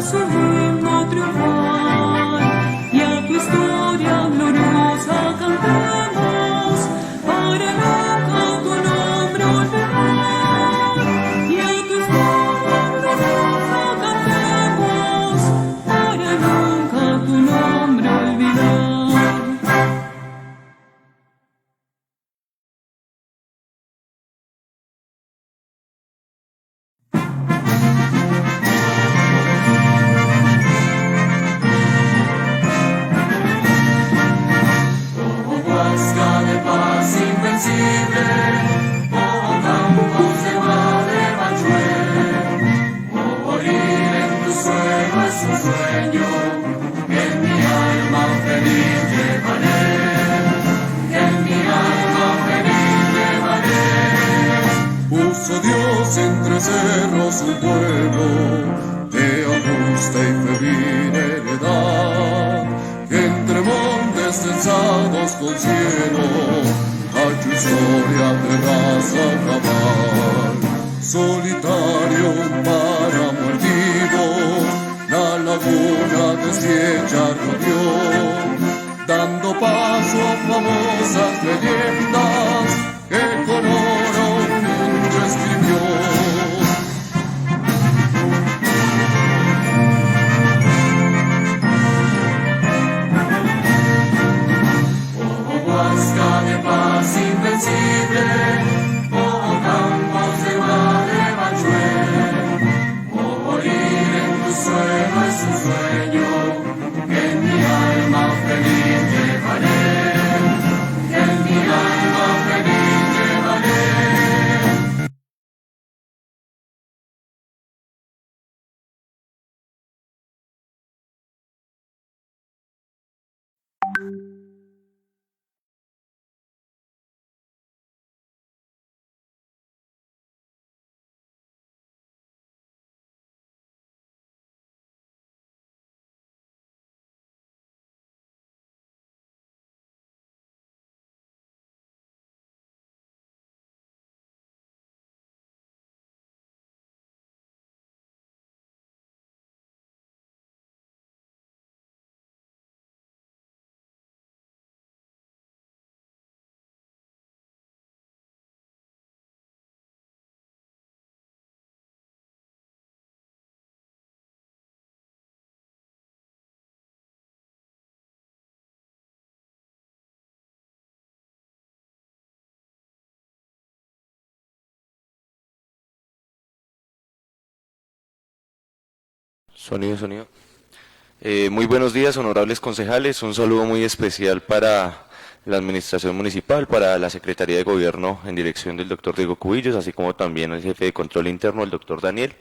su himno triunfal, y a tu historia gloriosa cantemos, para nunca tu nombre olvidar. Y a tu historia gloriosa cantemos, para nunca tu nombre olvidar. Puso Dios entre cerros un pueblo de augusta y febril heredad, que entre montes censados con cielo a tu historia de raza cabal. Solitario un páramo erguido, la laguna deshecha rodeó, dando paso a famosas leyendas que con oro un mundo escribió. Oh, Huasca de paz invencible, oh, campos de Gualebachué, oh, morir en tu suelo es un sueño, que en mi alma feliz llevaré, que en mi alma feliz llevaré. Sonido. Muy buenos días, honorables concejales. Un saludo muy especial para la Administración Municipal, para la Secretaría de Gobierno en dirección del doctor Diego Cubillos, así como también al jefe de Control Interno, el doctor Daniel.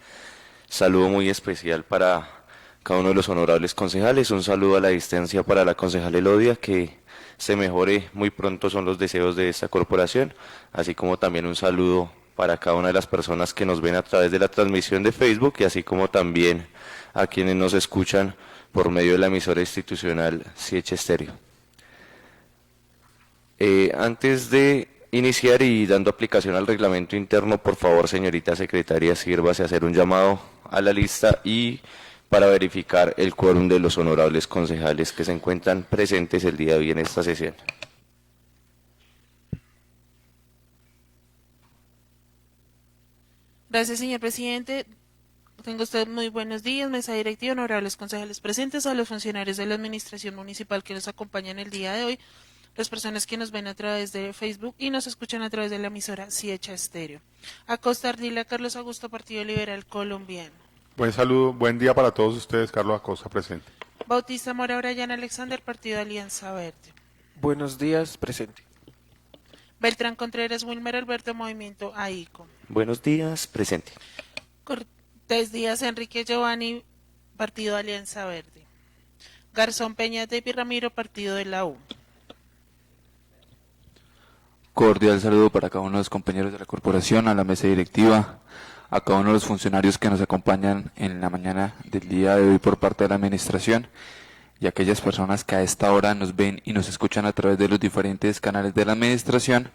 Saludo muy especial para cada uno de los honorables concejales. Un saludo a la distancia para la concejal Elodia, que se mejore muy pronto, son los deseos de esta corporación, así como también un saludo para cada una de las personas que nos ven a través de la transmisión de Facebook y así como también a quienes nos escuchan por medio de la emisora institucional CH Estéreo. Antes de iniciar y dando aplicación al reglamento interno, por favor, señorita secretaria, sírvase a hacer un llamado a la lista y para verificar el quórum de los honorables concejales que se encuentran presentes el día de hoy en esta sesión. Gracias, señor presidente. Tengo usted muy buenos días, mesa directiva, honorables concejales presentes, a los funcionarios de la administración municipal que nos acompañan el día de hoy, las personas que nos ven a través de Facebook y nos escuchan a través de la emisora CH Estéreo. Acosta Ardila, Carlos Augusto, Partido Liberal Colombiano. Buen saludo, buen día para todos ustedes, Carlos Acosta presente. Bautista Mora Brian Alexander, Partido Alianza Verde. Buenos días, presente. Beltrán Contreras Wilmer Alberto, Movimiento AICO. Buenos días, presente. Cortés Díaz Enrique Giovanni, Partido Alianza Verde. Garzón Peña Depi Ramiro, Partido de la U. Cordial saludo para cada uno de los compañeros de la corporación, a la mesa directiva, a cada uno de los funcionarios que nos acompañan en la mañana del día de hoy por parte de la administración y aquellas personas que a esta hora nos ven y nos escuchan a través de los diferentes canales de la administración.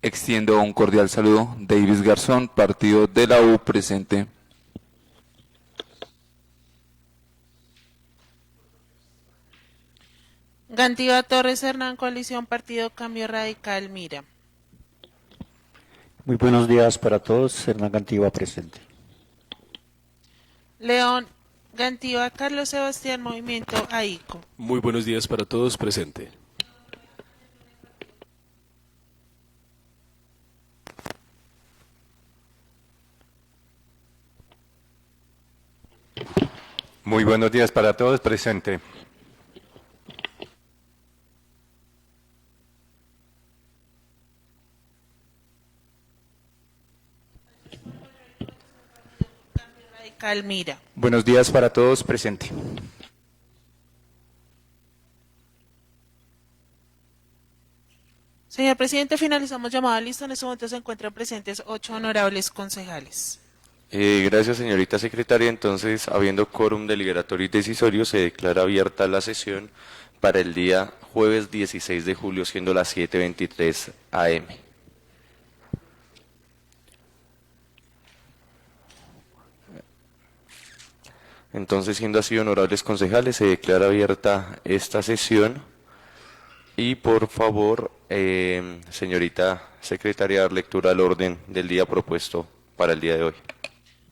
Extiendo un cordial saludo. Davis Garzón, Partido de la U, presente. Gantiva Torres Hernán, Coalición Partido Cambio Radical, Mira. Muy buenos días para todos. Hernán Gantiva presente. León Gantiva, Carlos Sebastián, Movimiento AICO. Muy buenos días para todos, presente. Muy buenos días para todos, presente. Radical, Mira. Buenos días para todos, presente. Señor presidente, finalizamos llamada lista. En este momento se encuentran presentes 8 honorables concejales. Gracias, señorita secretaria. Entonces, habiendo quórum deliberatorio y decisorio, se declara abierta la sesión para el día jueves 16 de julio, siendo las 7:23 am. Entonces, siendo así, honorables concejales, se declara abierta esta sesión. Y por favor, señorita secretaria, dar lectura al orden del día propuesto para el día de hoy.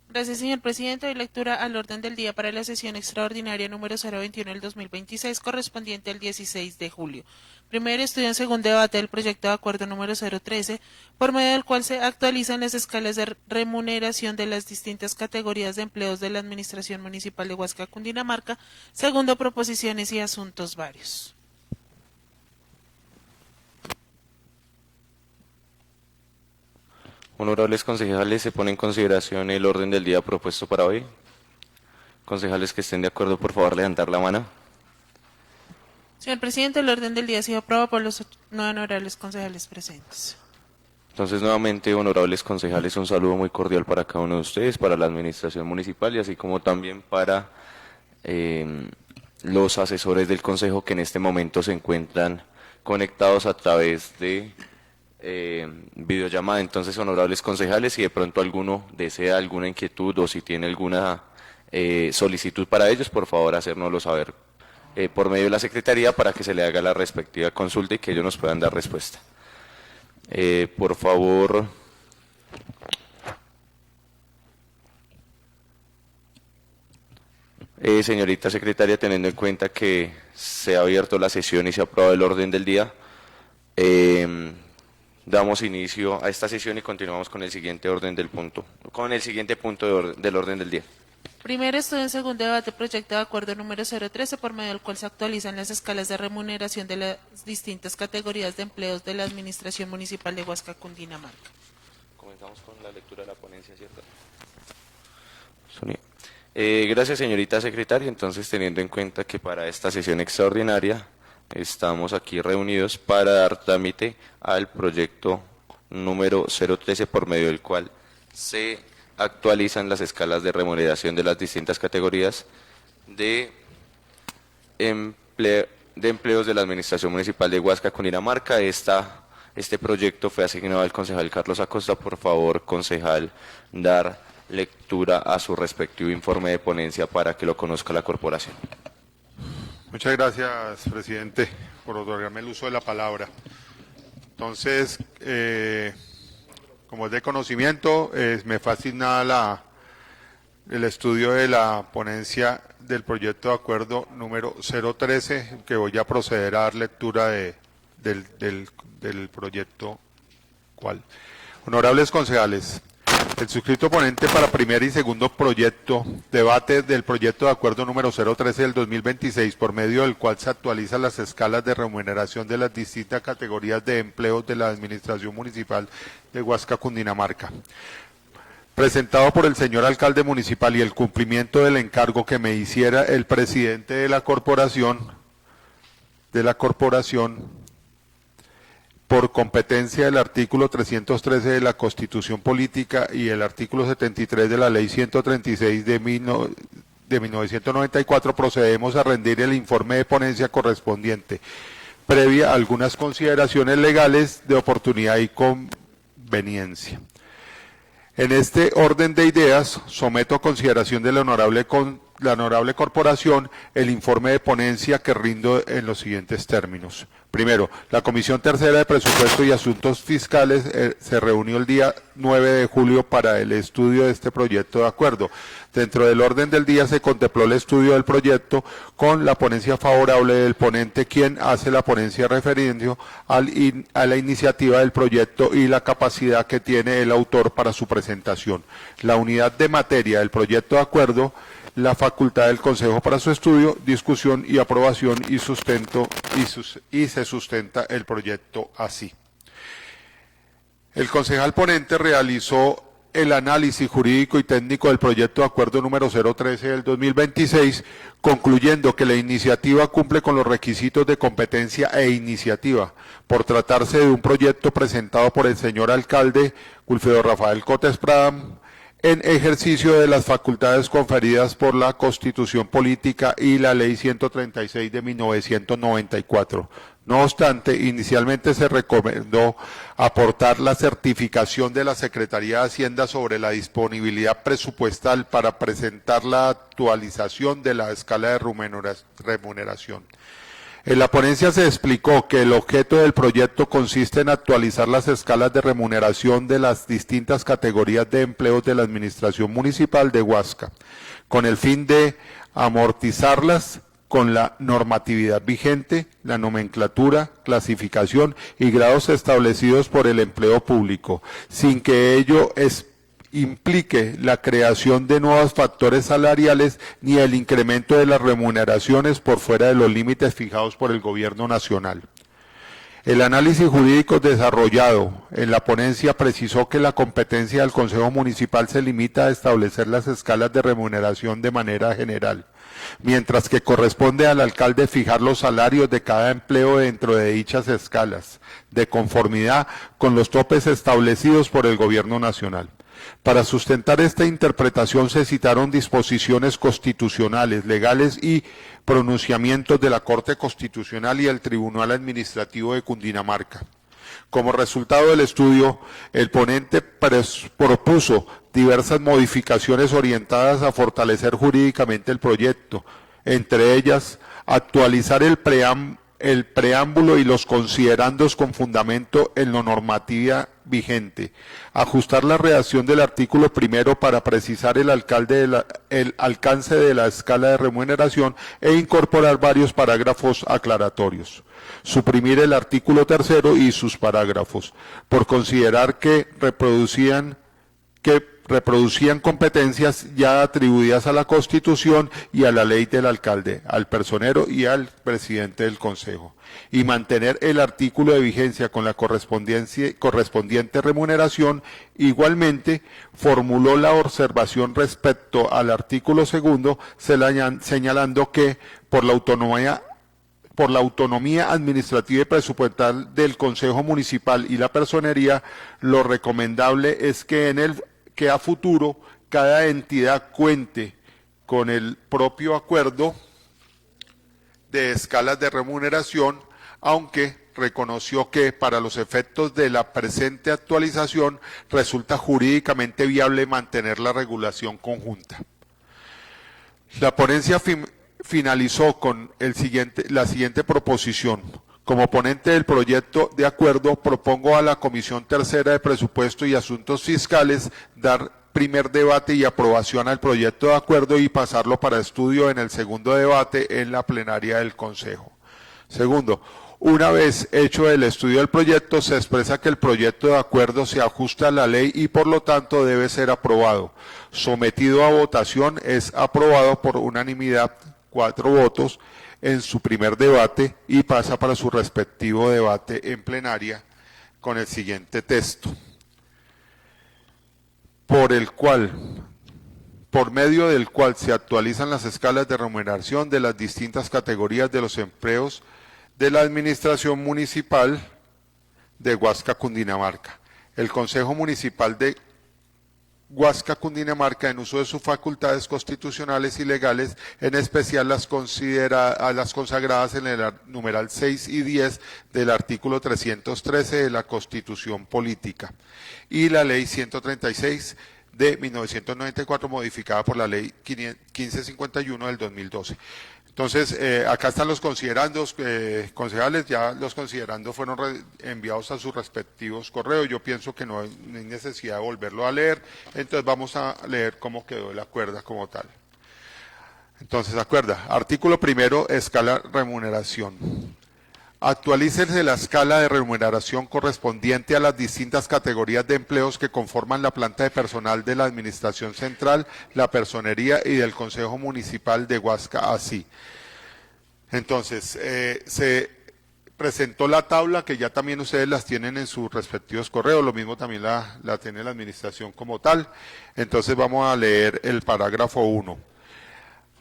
Gracias, señor presidente. Doy lectura al orden del día para la sesión extraordinaria número 021 del 2026, correspondiente al 16 de julio. Primer estudio en segundo debate del proyecto de acuerdo número 013, por medio del cual se actualizan las escalas de remuneración de las distintas categorías de empleos de la Administración Municipal de Huasca, Cundinamarca. Segundo, proposiciones y asuntos varios. Honorables concejales, se pone en consideración el orden del día propuesto para hoy. Concejales que estén de acuerdo, por favor, levantar la mano. Señor presidente, el orden del día ha sido aprobado por los 9 honorables concejales presentes. Entonces, nuevamente, honorables concejales, un saludo muy cordial para cada uno de ustedes, para la administración municipal y así como también para los asesores del consejo que en este momento se encuentran conectados a través de videollamada. Entonces, honorables concejales, si de pronto alguno desea alguna inquietud o si tiene alguna solicitud para ellos, por favor, hacérnoslo saber por medio de la Secretaría para que se le haga la respectiva consulta y que ellos nos puedan dar respuesta. Por favor, señorita secretaria, teniendo en cuenta que se ha abierto la sesión y se ha aprobado el orden del día, damos inicio a esta sesión y continuamos con el siguiente orden del punto, del orden del día. Primer estudio en segundo debate, proyecto de acuerdo número 013, por medio del cual se actualizan las escalas de remuneración de las distintas categorías de empleos de la Administración Municipal de Huasca, Cundinamarca. Comenzamos con la lectura de la ponencia, ¿cierto? Gracias, señorita secretaria. Entonces, teniendo en cuenta que para esta sesión extraordinaria estamos aquí reunidos para dar trámite al proyecto número 013, por medio del cual se actualizan las escalas de remuneración de las distintas categorías de empleos de la Administración Municipal de Huasca, Cundinamarca. Este proyecto fue asignado al concejal Carlos Acosta. Por favor, concejal, dar lectura a su respectivo informe de ponencia para que lo conozca la corporación. Muchas gracias, presidente, por otorgarme el uso de la palabra. Entonces, como es de conocimiento, me fue asignada el estudio de la ponencia del proyecto de acuerdo número 013, que voy a proceder a dar lectura del proyecto. ¿Cuál? Honorables concejales, el suscrito ponente para primer y segundo proyecto, debate del proyecto de acuerdo número 013 del 2026, por medio del cual se actualizan las escalas de remuneración de las distintas categorías de empleos de la Administración Municipal de Huasca, Cundinamarca. Presentado por el señor alcalde municipal y el cumplimiento del encargo que me hiciera el presidente de la corporación, por competencia del artículo 313 de la Constitución Política y el artículo 73 de la Ley 136 de 1994, procedemos a rendir el informe de ponencia correspondiente, previa a algunas consideraciones legales de oportunidad y conveniencia. En este orden de ideas, someto a consideración del honorable la honorable corporación el informe de ponencia que rindo en los siguientes términos. Primero, la Comisión Tercera de Presupuesto y Asuntos Fiscales se reunió el día 9 de julio para el estudio de este proyecto de acuerdo. Dentro del orden del día se contempló el estudio del proyecto con la ponencia favorable del ponente, quien hace la ponencia referiendo a la iniciativa del proyecto y la capacidad que tiene el autor para su presentación. La unidad de materia del proyecto de acuerdo, la facultad del Consejo para su estudio, discusión y aprobación y se sustenta el proyecto así. El concejal ponente realizó el análisis jurídico y técnico del proyecto de acuerdo número 013 del 2026, concluyendo que la iniciativa cumple con los requisitos de competencia e iniciativa, por tratarse de un proyecto presentado por el señor alcalde Wilfredo Rafael Cotes Pradam, en ejercicio de las facultades conferidas por la Constitución Política y la Ley 136 de 1994. No obstante, inicialmente se recomendó aportar la certificación de la Secretaría de Hacienda sobre la disponibilidad presupuestal para presentar la actualización de la escala de remuneración. En la ponencia se explicó que el objeto del proyecto consiste en actualizar las escalas de remuneración de las distintas categorías de empleos de la Administración Municipal de Huasca, con el fin de amortizarlas con la normatividad vigente, la nomenclatura, clasificación y grados establecidos por el empleo público, sin que ello implique la creación de nuevos factores salariales ni el incremento de las remuneraciones por fuera de los límites fijados por el Gobierno Nacional. El análisis jurídico desarrollado en la ponencia precisó que la competencia del Consejo Municipal se limita a establecer las escalas de remuneración de manera general, mientras que corresponde al alcalde fijar los salarios de cada empleo dentro de dichas escalas, de conformidad con los topes establecidos por el Gobierno Nacional. Para sustentar esta interpretación se citaron disposiciones constitucionales, legales y pronunciamientos de la Corte Constitucional y el Tribunal Administrativo de Cundinamarca. Como resultado del estudio, el ponente propuso diversas modificaciones orientadas a fortalecer jurídicamente el proyecto, entre ellas actualizar el preámbulo y los considerandos con fundamento en la normativa vigente, ajustar la redacción del artículo primero para precisar el alcance de la escala de remuneración e incorporar varios parágrafos aclaratorios, suprimir el artículo tercero y sus parágrafos, por considerar que reproducían competencias ya atribuidas a la Constitución y a la ley del alcalde, al personero y al presidente del Consejo, y mantener el artículo de vigencia con la correspondiente remuneración. Igualmente, formuló la observación respecto al artículo segundo, señalando que por la autonomía administrativa y presupuestal del Consejo Municipal y la personería, lo recomendable es que a futuro cada entidad cuente con el propio acuerdo de escalas de remuneración, aunque reconoció que para los efectos de la presente actualización resulta jurídicamente viable mantener la regulación conjunta. La ponencia finalizó con la siguiente proposición. Como ponente del proyecto de acuerdo, propongo a la Comisión Tercera de Presupuesto y Asuntos Fiscales dar primer debate y aprobación al proyecto de acuerdo y pasarlo para estudio en el segundo debate en la plenaria del Consejo. Segundo, una vez hecho el estudio del proyecto, se expresa que el proyecto de acuerdo se ajusta a la ley y por lo tanto debe ser aprobado. Sometido a votación, es aprobado por unanimidad, 4 votos, en su primer debate y pasa para su respectivo debate en plenaria con el siguiente texto, por medio del cual se actualizan las escalas de remuneración de las distintas categorías de los empleos de la Administración Municipal de Huasca, Cundinamarca. El Consejo Municipal de Huasca, Cundinamarca, en uso de sus facultades constitucionales y legales, en especial las consagradas en el numeral 6 y 10 del artículo 313 de la Constitución Política y la Ley 136 de 1994, modificada por la Ley 1551 del 2012. Entonces, acá están los considerandos, concejales, ya los considerandos fueron enviados a sus respectivos correos. Yo pienso que no hay necesidad de volverlo a leer, entonces vamos a leer cómo quedó el acuerdo como tal. Entonces, acuerda, artículo primero, escala remuneración. Actualícese la escala de remuneración correspondiente a las distintas categorías de empleos que conforman la planta de personal de la Administración Central, la Personería y del Consejo Municipal de Huasca, así. Entonces, se presentó la tabla que ya también ustedes las tienen en sus respectivos correos, lo mismo también la tiene la Administración como tal. Entonces vamos a leer el parágrafo 1.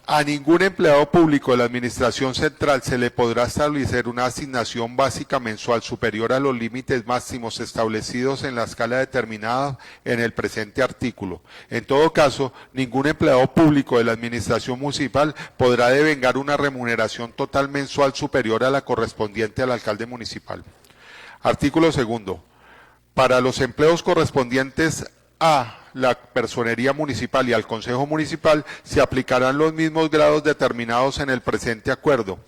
A ningún empleado público de la Administración Central se le podrá establecer una asignación básica mensual superior a los límites máximos establecidos en la escala determinada en el presente artículo. En todo caso, ningún empleado público de la Administración Municipal podrá devengar una remuneración total mensual superior a la correspondiente al alcalde municipal. Artículo segundo. Para los empleos correspondientes a la Personería Municipal y al Consejo Municipal se aplicarán los mismos grados determinados en el presente acuerdo,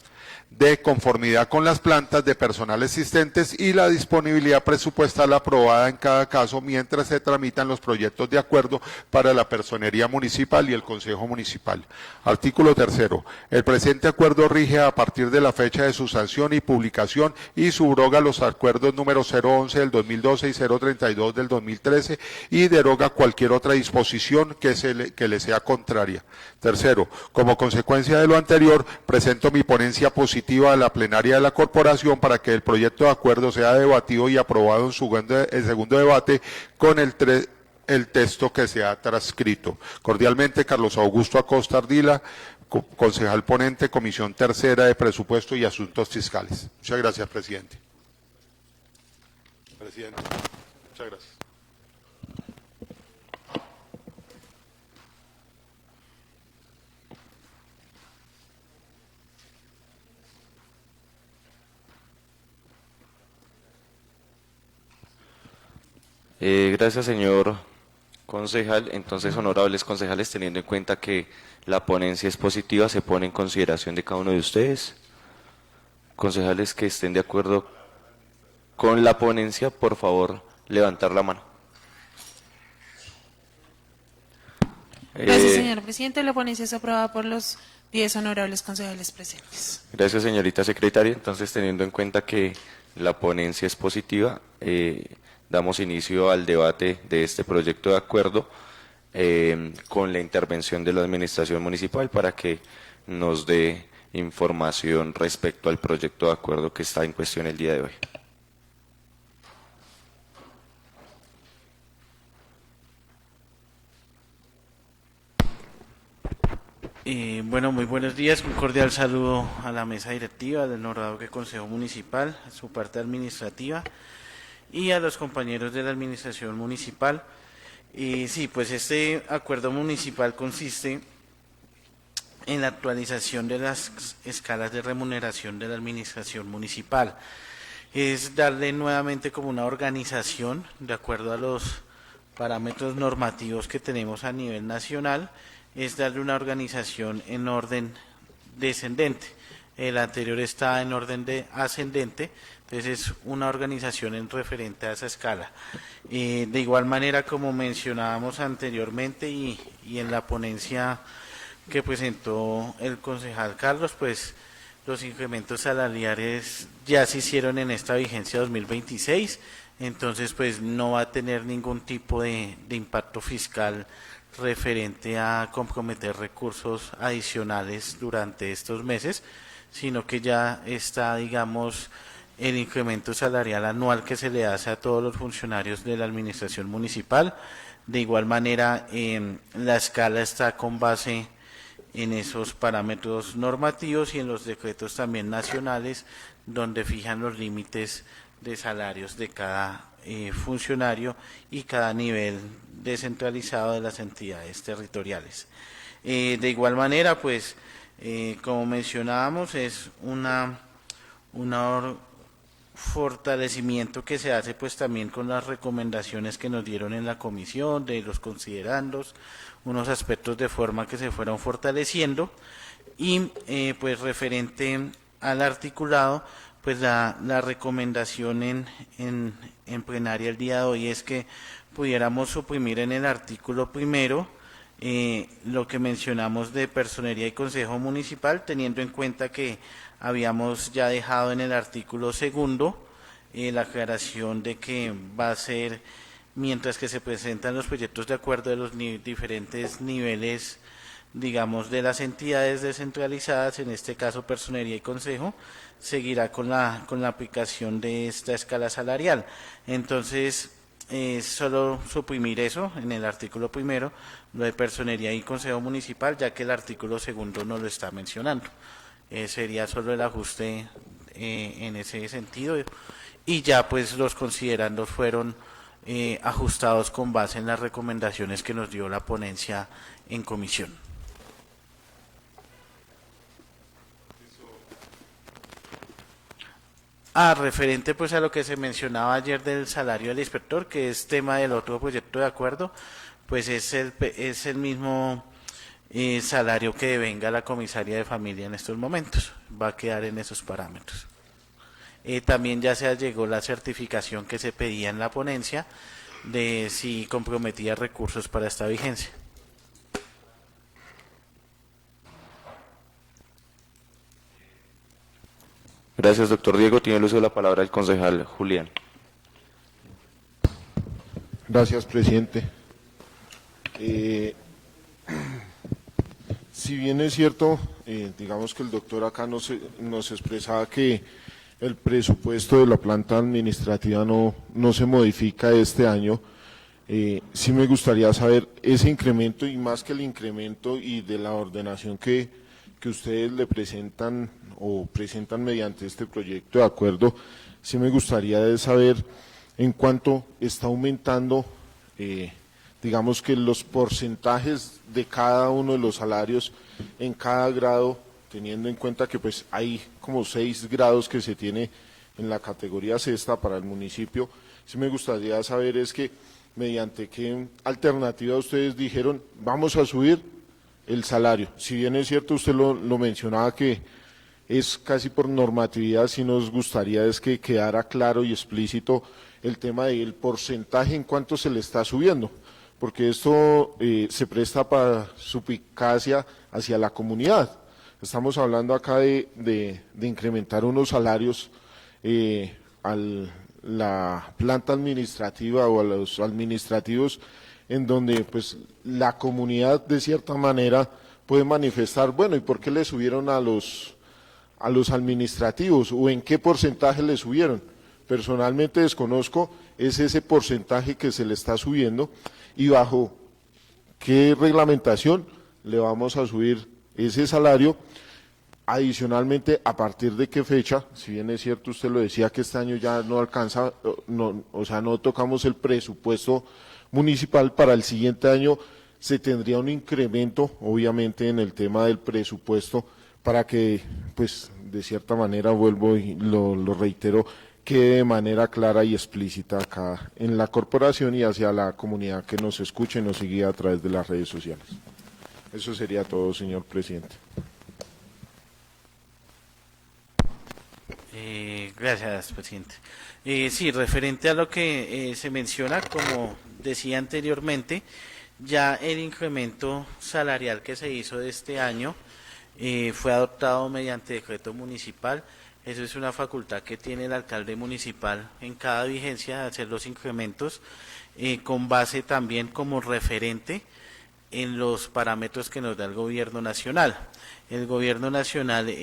de conformidad con las plantas de personal existentes y la disponibilidad presupuestal aprobada en cada caso mientras se tramitan los proyectos de acuerdo para la Personería Municipal y el Consejo Municipal. Artículo tercero. El presente acuerdo rige a partir de la fecha de su sanción y publicación y subroga los acuerdos número 011 del 2012 y 032 del 2013 y deroga cualquier otra disposición que le sea contraria. Tercero. Como consecuencia de lo anterior, presento mi ponencia positiva a la plenaria de la corporación para que el proyecto de acuerdo sea debatido y aprobado en su segundo debate con el texto que se ha transcrito. Cordialmente, Carlos Augusto Acosta Ardila, concejal ponente, Comisión Tercera de Presupuesto y Asuntos Fiscales. Muchas gracias, presidente. Presidente, muchas gracias. Gracias, señor concejal. Entonces, honorables concejales, teniendo en cuenta que la ponencia es positiva, se pone en consideración de cada uno de ustedes. Concejales que estén de acuerdo con la ponencia, por favor, levantar la mano. Gracias, señor presidente. La ponencia es aprobada por los 10 honorables concejales presentes. Gracias, señorita secretaria. Entonces, teniendo en cuenta que la ponencia es positiva, damos inicio al debate de este proyecto de acuerdo con la intervención de la Administración Municipal para que nos dé información respecto al proyecto de acuerdo que está en cuestión el día de hoy. Bueno, muy buenos días, un cordial saludo a la mesa directiva del Honorable Consejo Municipal, a su parte administrativa y a los compañeros de la administración municipal. Sí, pues este acuerdo municipal consiste en la actualización de las escalas de remuneración de la administración municipal. Es darle nuevamente como una organización de acuerdo a los parámetros normativos que tenemos a nivel nacional, es darle una organización en orden descendente. El anterior está en orden ascendente, entonces es una organización en referente a esa escala. De igual manera, como mencionábamos anteriormente y en la ponencia que presentó el concejal Carlos, pues los incrementos salariales ya se hicieron en esta vigencia 2026, entonces pues no va a tener ningún tipo de impacto fiscal referente a comprometer recursos adicionales durante estos meses, sino que ya está, digamos, el incremento salarial anual que se le hace a todos los funcionarios de la administración municipal. De igual manera, la escala está con base en esos parámetros normativos y en los decretos también nacionales, donde fijan los límites de salarios de cada funcionario y cada nivel descentralizado de las entidades territoriales. De igual manera, pues, como mencionábamos, es una fortalecimiento que se hace pues también con las recomendaciones que nos dieron en la comisión, de los considerandos, unos aspectos de forma que se fueron fortaleciendo y pues referente al articulado, pues la recomendación en plenaria el día de hoy es que pudiéramos suprimir en el artículo primero lo que mencionamos de personería y consejo municipal, teniendo en cuenta que habíamos ya dejado en el artículo segundo la aclaración de que va a ser, mientras que se presentan los proyectos de acuerdo de los diferentes niveles, digamos, de las entidades descentralizadas, en este caso personería y consejo, seguirá con la aplicación de esta escala salarial. Entonces, solo suprimir eso en el artículo primero, lo de personería y consejo municipal, ya que el artículo segundo no lo está mencionando. Sería solo el ajuste en ese sentido, y ya pues los considerandos fueron ajustados con base en las recomendaciones que nos dio la ponencia en comisión. Referente pues a lo que se mencionaba ayer del salario del inspector, que es tema del otro proyecto de acuerdo, pues es el mismo salario que devenga la comisaria de familia en estos momentos, va a quedar en esos parámetros. También ya se llegó la certificación que se pedía en la ponencia de si comprometía recursos para esta vigencia. Gracias, doctor Diego. Tiene el uso de la palabra el concejal Julián. Gracias, presidente. Si bien es cierto, digamos que el doctor acá nos expresaba que el presupuesto de la planta administrativa no se modifica este año, sí me gustaría saber ese incremento, y más que el incremento y de la ordenación que ustedes le presentan o presentan mediante este proyecto de acuerdo, sí me gustaría saber en cuánto está aumentando, digamos que los porcentajes de cada uno de los salarios en cada grado, teniendo en cuenta que pues hay como 6 grados que se tiene en la categoría sexta para el municipio. Sí me gustaría saber es que mediante qué alternativa ustedes dijeron vamos a subir el salario. Si bien es cierto, usted lo mencionaba que es casi por normatividad, sí nos gustaría es que quedara claro y explícito el tema del porcentaje en cuánto se le está subiendo, porque esto se presta para suspicacia hacia la comunidad. Estamos hablando acá de incrementar unos salarios a la planta administrativa o a los administrativos, en donde pues la comunidad de cierta manera puede manifestar, bueno, ¿y por qué le subieron a los administrativos o en qué porcentaje le subieron? Personalmente desconozco es ese porcentaje que se le está subiendo y bajo qué reglamentación le vamos a subir ese salario. Adicionalmente, ¿a partir de qué fecha? Si bien es cierto, usted lo decía que este año ya no alcanza, no tocamos el presupuesto municipal, para el siguiente año se tendría un incremento, obviamente, en el tema del presupuesto, para que, pues, de cierta manera, vuelvo y lo reitero, quede de manera clara y explícita acá en la corporación y hacia la comunidad que nos escuche y nos sigue a través de las redes sociales. Eso sería todo, señor presidente. Gracias, presidente. Sí, referente a lo que se menciona, como decía anteriormente, ya el incremento salarial que se hizo de este año fue adoptado mediante decreto municipal. Eso es una facultad que tiene el alcalde municipal en cada vigencia de hacer los incrementos, con base también como referente en los parámetros que nos da el gobierno nacional. El gobierno nacional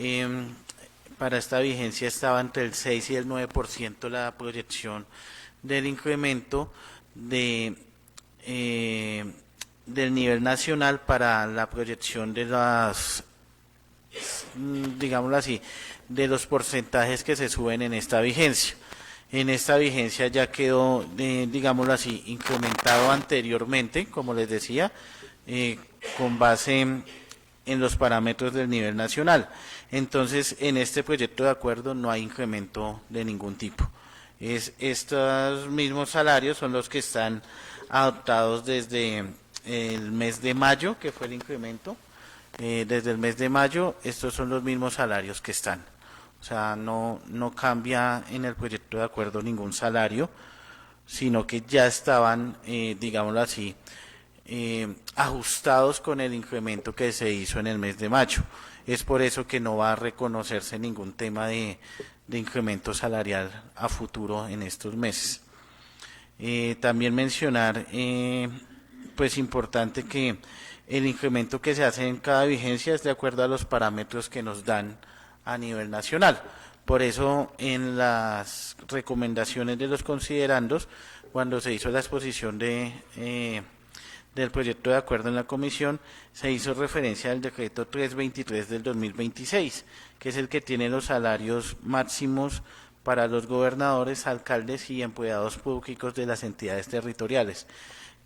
para esta vigencia estaba entre el 6 y el 9% la proyección del incremento del nivel nacional para la proyección de las, digámoslo así, de los porcentajes que se suben en esta vigencia. En esta vigencia ya quedó, digámoslo así, incrementado anteriormente, como les decía, con base en los parámetros del nivel nacional. Entonces, en este proyecto de acuerdo no hay incremento de ningún tipo. Estos mismos salarios son los que están adoptados desde el mes de mayo, que fue el incremento. Desde el mes de mayo, estos son los mismos salarios que están. O sea, no cambia en el proyecto de acuerdo ningún salario, sino que ya estaban, digámoslo así, ajustados con el incremento que se hizo en el mes de mayo. Es por eso que no va a reconocerse ningún tema de incremento salarial a futuro en estos meses. También mencionar, pues importante que el incremento que se hace en cada vigencia es de acuerdo a los parámetros que nos dan a nivel nacional. Por eso, en las recomendaciones de los considerandos, cuando se hizo la exposición del proyecto de acuerdo en la comisión, se hizo referencia al decreto 323 del 2026, que es el que tiene los salarios máximos para los gobernadores, alcaldes y empleados públicos de las entidades territoriales.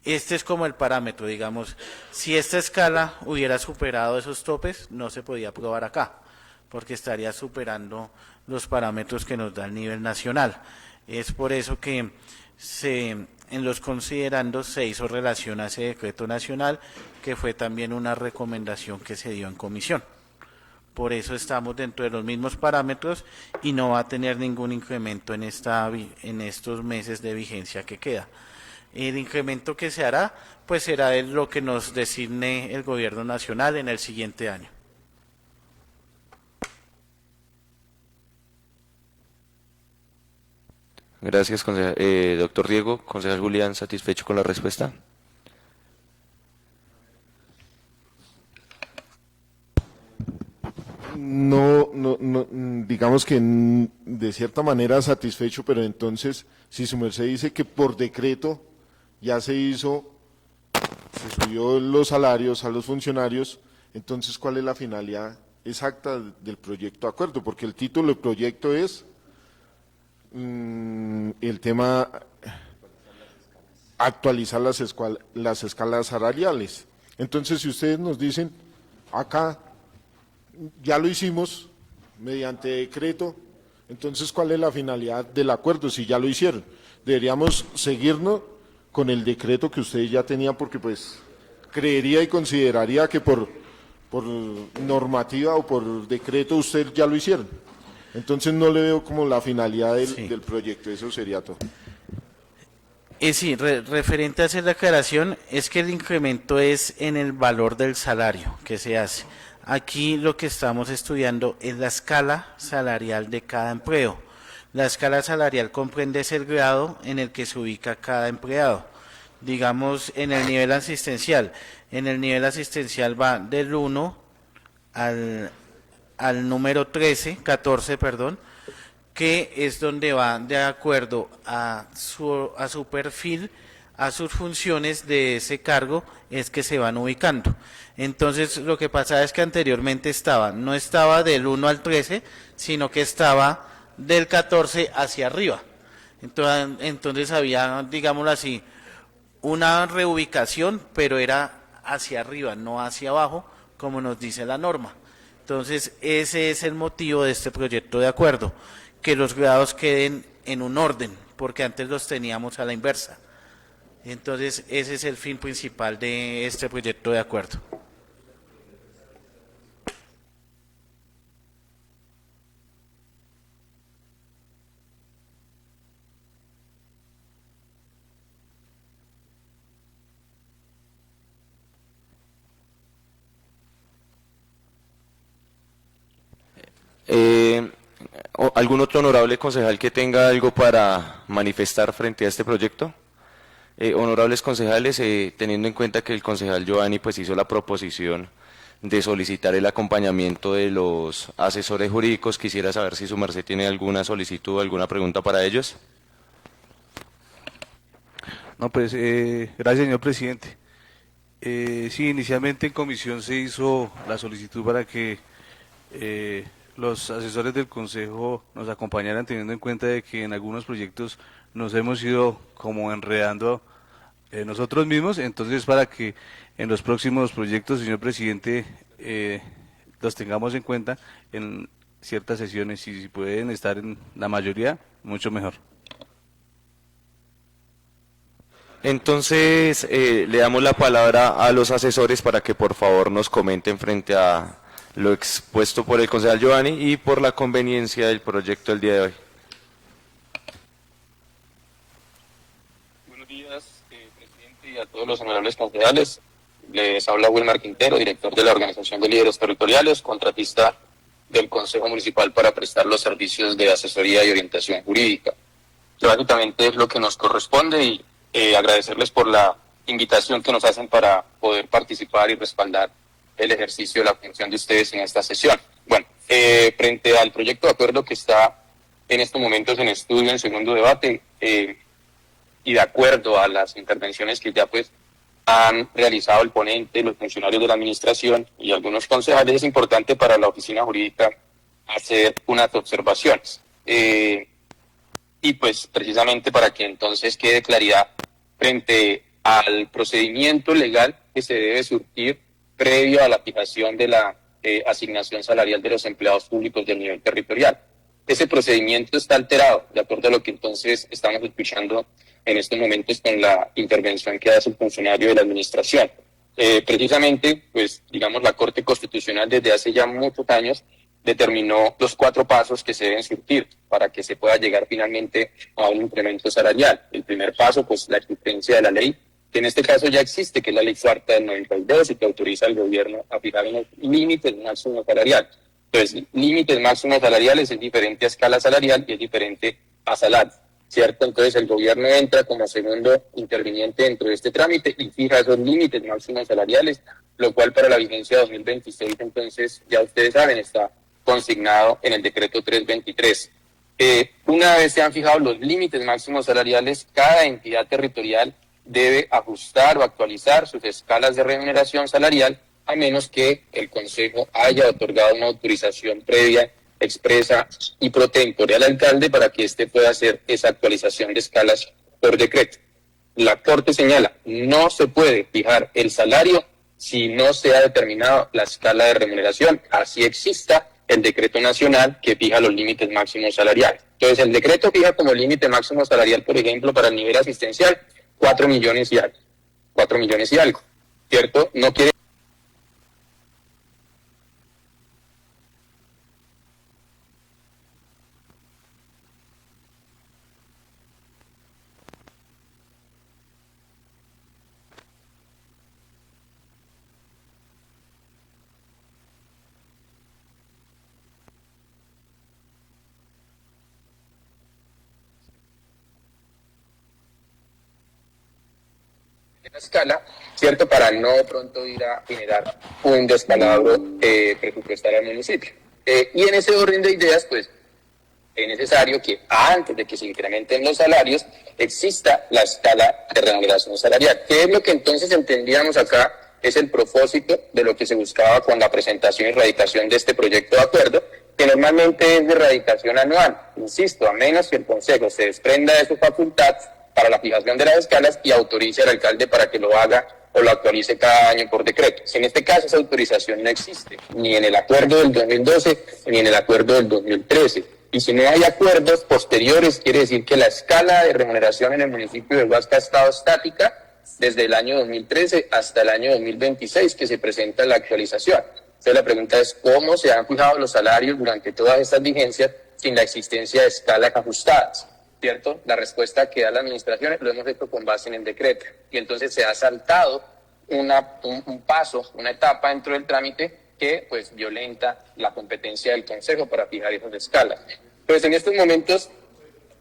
Este es como el parámetro, digamos, si esta escala hubiera superado esos topes, no se podía aprobar acá, porque estaría superando los parámetros que nos da el nivel nacional. Es por eso que en los considerandos se hizo relación a ese decreto nacional, que fue también una recomendación que se dio en comisión. Por eso estamos dentro de los mismos parámetros y no va a tener ningún incremento en estos meses de vigencia que queda. El incremento que se hará, pues será lo que nos designe el gobierno nacional en el siguiente año. Gracias, doctor Diego. Concejal Julián, ¿satisfecho con la respuesta? No, digamos que de cierta manera satisfecho, pero entonces, si su merced dice que por decreto ya se subió los salarios a los funcionarios, entonces, ¿cuál es la finalidad exacta del proyecto de acuerdo? Porque el título del proyecto es el tema actualizar las escalas salariales. Entonces, si ustedes nos dicen, acá ya lo hicimos mediante decreto, entonces, ¿cuál es la finalidad del acuerdo si ya lo hicieron? Deberíamos seguirnos con el decreto que ustedes ya tenían, porque pues creería y consideraría que por normativa o por decreto ustedes ya lo hicieron. Entonces no le veo como la finalidad del proyecto, eso sería todo. Sí, referente a hacer la aclaración, es que el incremento es en el valor del salario que se hace. Aquí lo que estamos estudiando es la escala salarial de cada empleo. La escala salarial comprende ese grado en el que se ubica cada empleado. Digamos, en el nivel asistencial. En el nivel asistencial va del 1 al número 14, que es donde va de acuerdo a su perfil, a sus funciones de ese cargo, es que se van ubicando. Entonces, lo que pasa es que anteriormente no estaba del 1 al 13, sino que estaba del 14 hacia arriba. Entonces había, digámoslo así, una reubicación, pero era hacia arriba, no hacia abajo, como nos dice la norma. Entonces, ese es el motivo de este proyecto de acuerdo, que los grados queden en un orden, porque antes los teníamos a la inversa. Entonces, ese es el fin principal de este proyecto de acuerdo. ¿Algún otro honorable concejal que tenga algo para manifestar frente a este proyecto? Honorables concejales, teniendo en cuenta que el concejal Giovanni pues hizo la proposición de solicitar el acompañamiento de los asesores jurídicos, quisiera saber si su merced tiene alguna solicitud o alguna pregunta para ellos. No, pues, gracias, señor presidente. Sí, inicialmente en comisión se hizo la solicitud para que los asesores del Consejo nos acompañaran, teniendo en cuenta de que en algunos proyectos nos hemos ido como enredando nosotros mismos. Entonces, para que en los próximos proyectos, señor presidente, los tengamos en cuenta en ciertas sesiones, y si pueden estar en la mayoría, mucho mejor. Entonces, le damos la palabra a los asesores para que por favor nos comenten frente a lo expuesto por el concejal Giovanni y por la conveniencia del proyecto del día de hoy. Buenos días, presidente, y a todos los honorables concejales. Les habla Wilmar Quintero, director de la Organización de Líderes Territoriales, contratista del Consejo Municipal para prestar los servicios de asesoría y orientación jurídica. Que básicamente es lo que nos corresponde, y agradecerles por la invitación que nos hacen para poder participar y respaldar el ejercicio de la función de ustedes en esta sesión. Bueno, frente al proyecto de acuerdo que está en estos momentos en estudio, en segundo debate, y de acuerdo a las intervenciones que ya pues han realizado el ponente, los funcionarios de la administración y algunos concejales, es importante para la oficina jurídica hacer unas observaciones. Y pues precisamente para que entonces quede claridad frente al procedimiento legal que se debe surtir previo a la fijación de la asignación salarial de los empleados públicos del nivel territorial. Ese procedimiento está alterado, de acuerdo a lo que entonces estamos escuchando en estos momentos con la intervención que hace el funcionario de la administración. Precisamente, pues, digamos, la Corte Constitucional desde hace ya muchos años determinó los 4 pasos que se deben surtir para que se pueda llegar finalmente a un incremento salarial. El primer paso, pues, la existencia de la ley, que en este caso ya existe, que es la Ley Cuarta del 92 y que autoriza al gobierno a fijar unos límites máximos salariales. Entonces, límites máximos salariales es diferente a escala salarial y es diferente a salario, ¿cierto? Entonces, el gobierno entra como segundo interviniente dentro de este trámite y fija esos límites máximos salariales, lo cual para la vigencia 2026, entonces, ya ustedes saben, está consignado en el decreto 323. Una vez se han fijado los límites máximos salariales, cada entidad territorial debe ajustar o actualizar sus escalas de remuneración salarial, a menos que el Consejo haya otorgado una autorización previa, expresa y pro tempore al alcalde para que éste pueda hacer esa actualización de escalas por decreto. La Corte señala, no se puede fijar el salario si no se ha determinado la escala de remuneración, así exista el decreto nacional que fija los límites máximos salariales. Entonces, el decreto fija como límite máximo salarial, por ejemplo, para el nivel asistencial, 4 millones y algo. 4 millones y algo, ¿cierto? No quiere... escala, ¿cierto? Para no pronto ir a generar un descalabro presupuestario al municipio. Y en ese orden de ideas, pues, es necesario que antes de que se incrementen los salarios, exista la escala de remuneración salarial. ¿Qué es lo que entonces entendíamos acá? Es el propósito de lo que se buscaba con la presentación y radicación de este proyecto de acuerdo, que normalmente es de radicación anual. Insisto, a menos que el Consejo se desprenda de su facultad para la fijación de las escalas y autorice al alcalde para que lo haga o lo actualice cada año por decreto. Si en este caso esa autorización no existe, ni en el acuerdo del 2012, ni en el acuerdo del 2013. Y si no hay acuerdos posteriores, quiere decir que la escala de remuneración en el municipio de Huasca ha estado estática desde el año 2013 hasta el año 2026, que se presenta la actualización. Entonces la pregunta es, ¿cómo se han fijado los salarios durante todas estas vigencias sin la existencia de escalas ajustadas? ¿Cierto? La respuesta que da la administración lo hemos hecho con base en el decreto. Y entonces se ha saltado un paso, una etapa dentro del trámite que pues violenta la competencia del Consejo para fijar esas escalas. Pues en estos momentos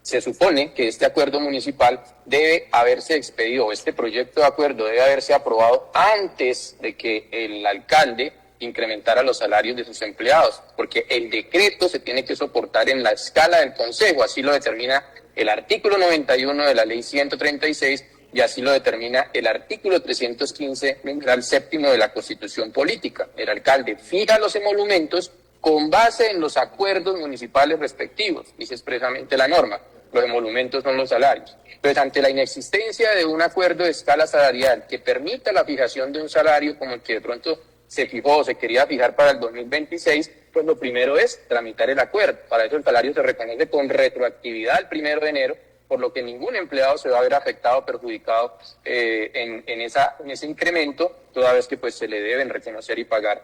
se supone que este acuerdo municipal debe haberse expedido, o este proyecto de acuerdo debe haberse aprobado antes de que el alcalde incrementara los salarios de sus empleados, porque el decreto se tiene que soportar en la escala del Consejo, así lo determina el artículo 91 de la ley 136 y así lo determina el artículo 315, numeral séptimo de la Constitución Política. El alcalde fija los emolumentos con base en los acuerdos municipales respectivos, dice expresamente la norma. los emolumentos son los salarios. Entonces, ante la inexistencia de un acuerdo de escala salarial que permita la fijación de un salario como el que de pronto se fijó o se quería fijar para el 2026, pues lo primero es tramitar el acuerdo. Para eso el salario se reconoce con retroactividad el 1 de enero, por lo que ningún empleado se va a ver afectado o perjudicado en ese incremento, toda vez que pues se le deben reconocer y pagar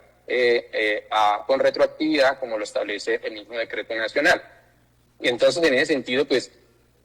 con retroactividad, como lo establece el mismo decreto nacional. Y entonces, en ese sentido, pues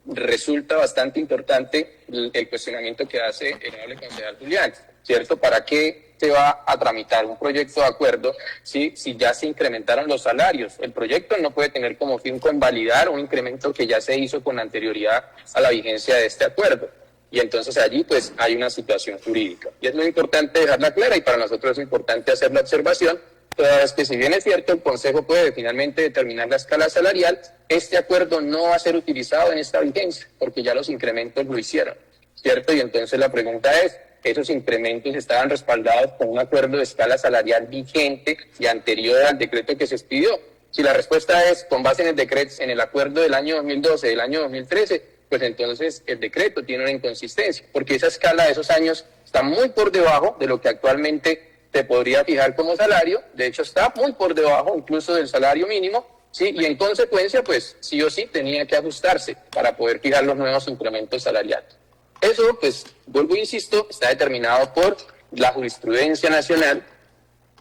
resulta bastante importante el cuestionamiento que hace el honorable concejal Julián, ¿cierto? ¿Para qué se va a tramitar un proyecto de acuerdo si ya se incrementaron los salarios? El proyecto no puede tener como fin convalidar un incremento que ya se hizo con anterioridad a la vigencia de este acuerdo. Y entonces allí pues hay una situación jurídica. Y es muy importante dejarla clara, y para nosotros es importante hacer la observación, toda vez que si bien es cierto el Consejo puede finalmente determinar la escala salarial, este acuerdo no va a ser utilizado en esta vigencia, porque ya los incrementos lo hicieron, ¿cierto? Y entonces la pregunta es, ¿esos incrementos estaban respaldados con un acuerdo de escala salarial vigente y anterior al decreto que se expidió? Si la respuesta es con base en el decreto, en el acuerdo del año 2012, del año 2013, pues entonces el decreto tiene una inconsistencia, porque esa escala de esos años está muy por debajo de lo que actualmente se podría fijar como salario. De hecho está muy por debajo incluso del salario mínimo, ¿sí? Y en consecuencia pues sí o sí tenía que ajustarse para poder fijar los nuevos incrementos salariales. Eso, pues, vuelvo e insisto, está determinado por la jurisprudencia nacional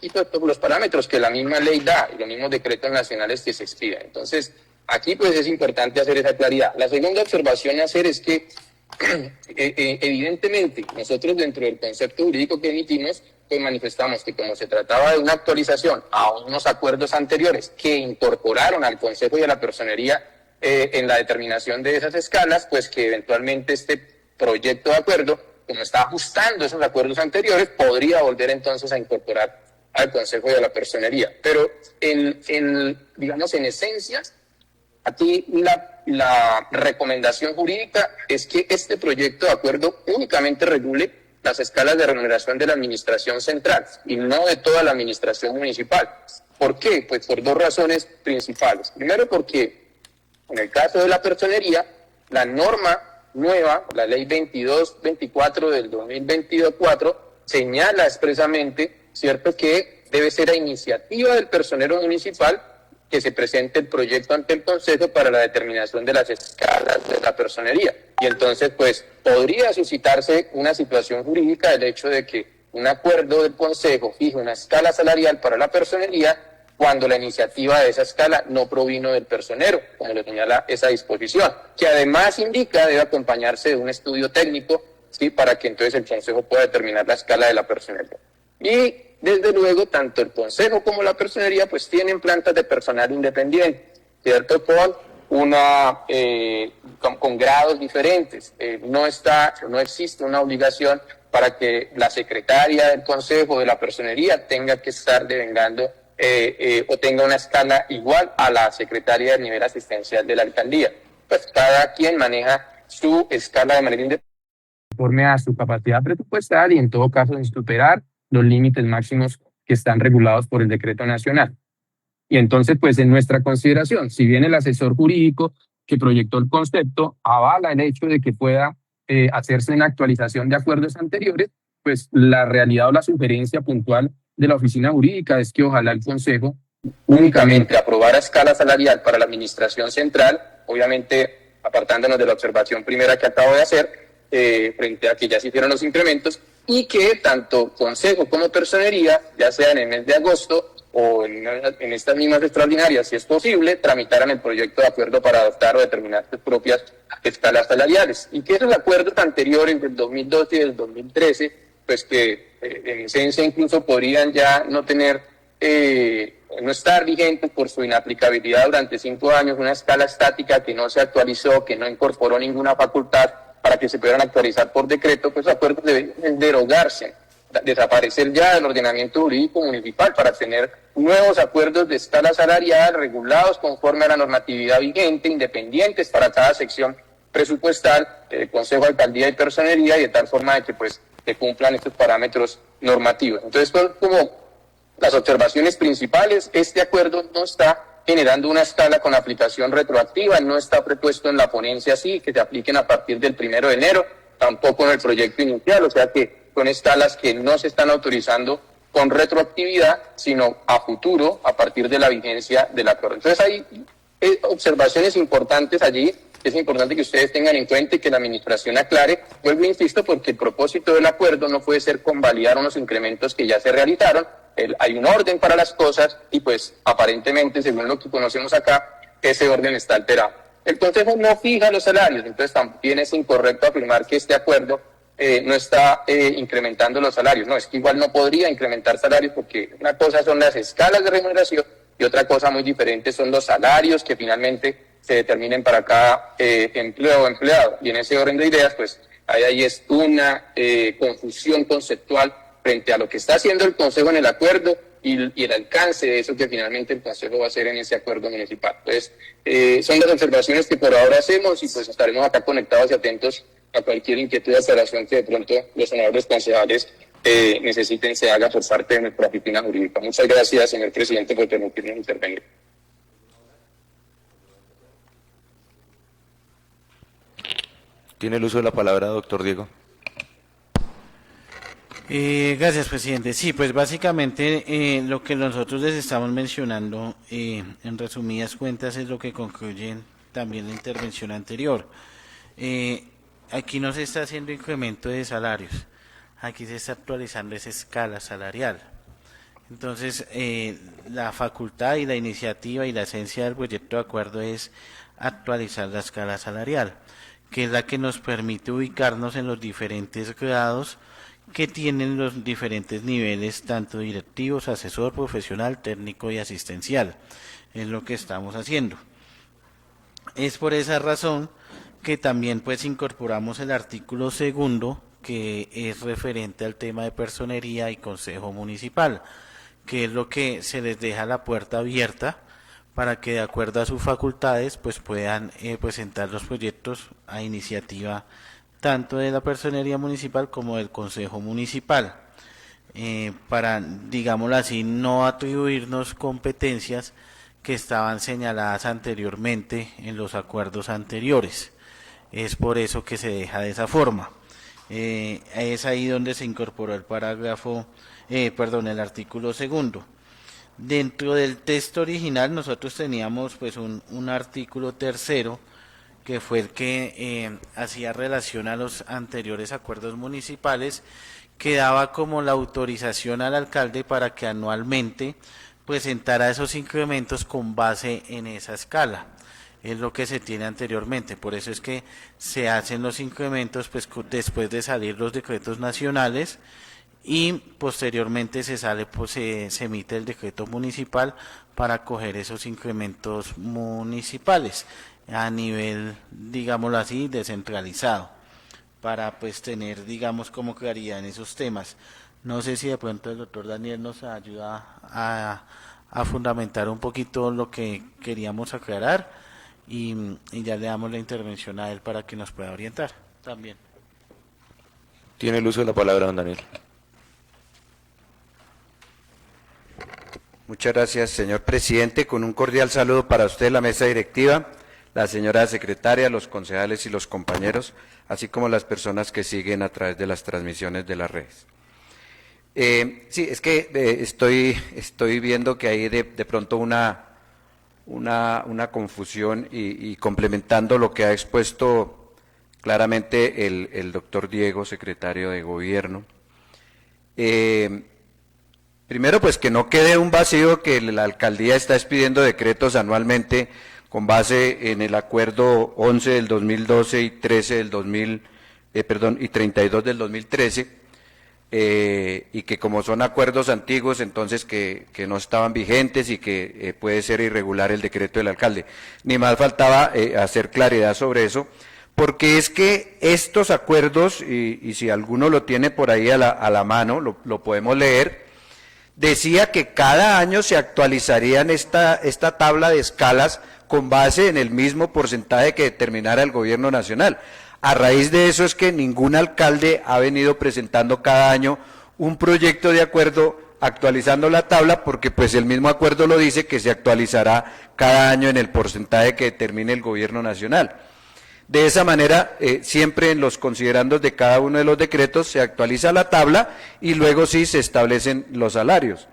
y por los parámetros que la misma ley da y los mismos decretos nacionales que se expiden. Entonces, aquí pues es importante hacer esa claridad. La segunda observación a hacer es que, evidentemente, nosotros dentro del concepto jurídico que emitimos, pues manifestamos que como se trataba de una actualización a unos acuerdos anteriores que incorporaron al Consejo y a la Personería en la determinación de esas escalas, pues que eventualmente este proyecto de acuerdo, como está ajustando esos acuerdos anteriores, podría volver entonces a incorporar al Consejo y a la Personería. Pero digamos, en esencia, aquí la recomendación jurídica es que este proyecto de acuerdo únicamente regule las escalas de remuneración de la administración central y no de toda la administración municipal. ¿Por qué? Pues por dos razones principales. Primero, porque en el caso de la personería, la norma nueva, la ley 2224 del 2024, señala expresamente, ¿cierto?, que debe ser a iniciativa del personero municipal que se presente el proyecto ante el Consejo para la determinación de las escalas de la personería. Y entonces, pues, podría suscitarse una situación jurídica del hecho de que un acuerdo del Consejo fije una escala salarial para la personería cuando la iniciativa de esa escala no provino del personero, como lo señala esa disposición, que además indica debe acompañarse de un estudio técnico, ¿sí?, para que entonces el Consejo pueda determinar la escala de la personería. Y desde luego, tanto el Consejo como la Personería pues tienen plantas de personal independiente, ¿cierto?, con grados diferentes. No existe una obligación para que la secretaria del Consejo de la Personería tenga que estar devengando o tenga una escala igual a la secretaria del nivel asistencial de la alcaldía. Pues cada quien maneja su escala de manera independiente, conforme a su capacidad presupuestal y en todo caso sin superar los límites máximos que están regulados por el decreto nacional. Y entonces, pues en nuestra consideración, si bien el asesor jurídico que proyectó el concepto avala el hecho de que pueda hacerse una actualización de acuerdos anteriores, pues la realidad o la sugerencia puntual de la oficina jurídica es que ojalá el Consejo únicamente aprobara escala salarial para la administración central, obviamente apartándonos de la observación primera que acabo de hacer, frente a que ya se hicieron los incrementos, y que tanto Consejo como Personería, ya sea en el mes de agosto o en estas mismas extraordinarias, si es posible, tramitaran el proyecto de acuerdo para adoptar o determinar sus propias escalas salariales. Y que esos acuerdos anteriores del 2012 y del 2013, pues que en esencia incluso podrían ya no tener, no estar vigentes por su inaplicabilidad durante 5 años, una escala estática que no se actualizó, que no incorporó ninguna facultad para que se pudieran actualizar por decreto, pues los acuerdos deben derogarse, desaparecer ya del ordenamiento jurídico municipal para tener nuevos acuerdos de escala salarial regulados conforme a la normatividad vigente, independientes para cada sección presupuestal, Consejo, Alcaldía y Personería, y de tal forma de que pues se cumplan estos parámetros normativos. Entonces, pues, como las observaciones principales, este acuerdo no está generando una escala con aplicación retroactiva, no está prepuesto en la ponencia así, que se apliquen a partir del 1 de enero, tampoco en el proyecto inicial, o sea que son escalas que no se están autorizando con retroactividad, sino a futuro, a partir de la vigencia del acuerdo. Entonces hay observaciones importantes allí, es importante que ustedes tengan en cuenta y que la administración aclare. Vuelvo e insisto, porque el propósito del acuerdo no puede ser convalidar unos incrementos que ya se realizaron. Hay un orden para las cosas y pues aparentemente, según lo que conocemos acá, ese orden está alterado. El Consejo no fija los salarios, entonces también es incorrecto afirmar que este acuerdo no está incrementando los salarios. No, es que igual no podría incrementar salarios porque una cosa son las escalas de remuneración y otra cosa muy diferente son los salarios que finalmente se determinen para cada empleo o empleado. Y en ese orden de ideas, pues ahí es una confusión conceptual frente a lo que está haciendo el Consejo en el acuerdo y el alcance de eso que finalmente el Consejo va a hacer en ese acuerdo municipal. Entonces, son las observaciones que por ahora hacemos y pues estaremos acá conectados y atentos a cualquier inquietud de aclaración que de pronto los honorables concejales necesiten se haga por parte de nuestra oficina jurídica. Muchas gracias, señor presidente, por permitirnos intervenir. Tiene el uso de la palabra, doctor Diego. Gracias, presidente. Sí, pues básicamente lo que nosotros les estamos mencionando en resumidas cuentas es lo que concluye también la intervención anterior. Aquí no se está haciendo incremento de salarios, aquí se está actualizando esa escala salarial. Entonces, la facultad y la iniciativa y la esencia del proyecto de acuerdo es actualizar la escala salarial, que es la que nos permite ubicarnos en los diferentes grados que tienen los diferentes niveles, tanto directivos, asesor, profesional, técnico y asistencial. Es lo que estamos haciendo. Es por esa razón que también pues incorporamos el artículo 2, que es referente al tema de personería y consejo municipal, que es lo que se les deja la puerta abierta para que de acuerdo a sus facultades pues puedan presentar los proyectos a iniciativa tanto de la personería municipal como del consejo municipal, para, digámoslo así, no atribuirnos competencias que estaban señaladas anteriormente en los acuerdos anteriores. Es por eso que se deja de esa forma. Es ahí donde se incorporó el el artículo 2. Dentro del texto original nosotros teníamos pues un artículo 3, que fue el que hacía relación a los anteriores acuerdos municipales, que daba como la autorización al alcalde para que anualmente presentara esos incrementos con base en esa escala. Es lo que se tiene anteriormente, por eso es que se hacen los incrementos pues después de salir los decretos nacionales y posteriormente se emite el decreto municipal para coger esos incrementos municipales a nivel, digámoslo así, descentralizado, para pues tener, digamos, como claridad en esos temas. No sé si de pronto el doctor Daniel nos ayuda a fundamentar un poquito lo que queríamos aclarar y ya le damos la intervención a él para que nos pueda orientar también. Tiene el uso de la palabra, don Daniel. Muchas gracias, señor presidente. Con un cordial saludo para usted, la mesa directiva, la señora secretaria, los concejales y los compañeros, así como las personas que siguen a través de las transmisiones de las redes. Sí, es que estoy viendo que hay de pronto una confusión y complementando lo que ha expuesto claramente el doctor Diego, secretario de Gobierno. Primero, pues que no quede un vacío, que la alcaldía está expidiendo decretos anualmente con base en el acuerdo 11 del 2012 y 13 del y 32 del 2013, y que como son acuerdos antiguos, entonces que no estaban vigentes y que puede ser irregular el decreto del alcalde. Ni más faltaba hacer claridad sobre eso, porque es que estos acuerdos, y si alguno lo tiene por ahí a la mano, lo podemos leer, decía que cada año se actualizarían esta tabla de escalas con base en el mismo porcentaje que determinara el gobierno nacional. A raíz de eso es que ningún alcalde ha venido presentando cada año un proyecto de acuerdo actualizando la tabla, porque pues el mismo acuerdo lo dice que se actualizará cada año en el porcentaje que determine el gobierno nacional. De esa manera, siempre en los considerandos de cada uno de los decretos se actualiza la tabla y luego sí se establecen los salarios.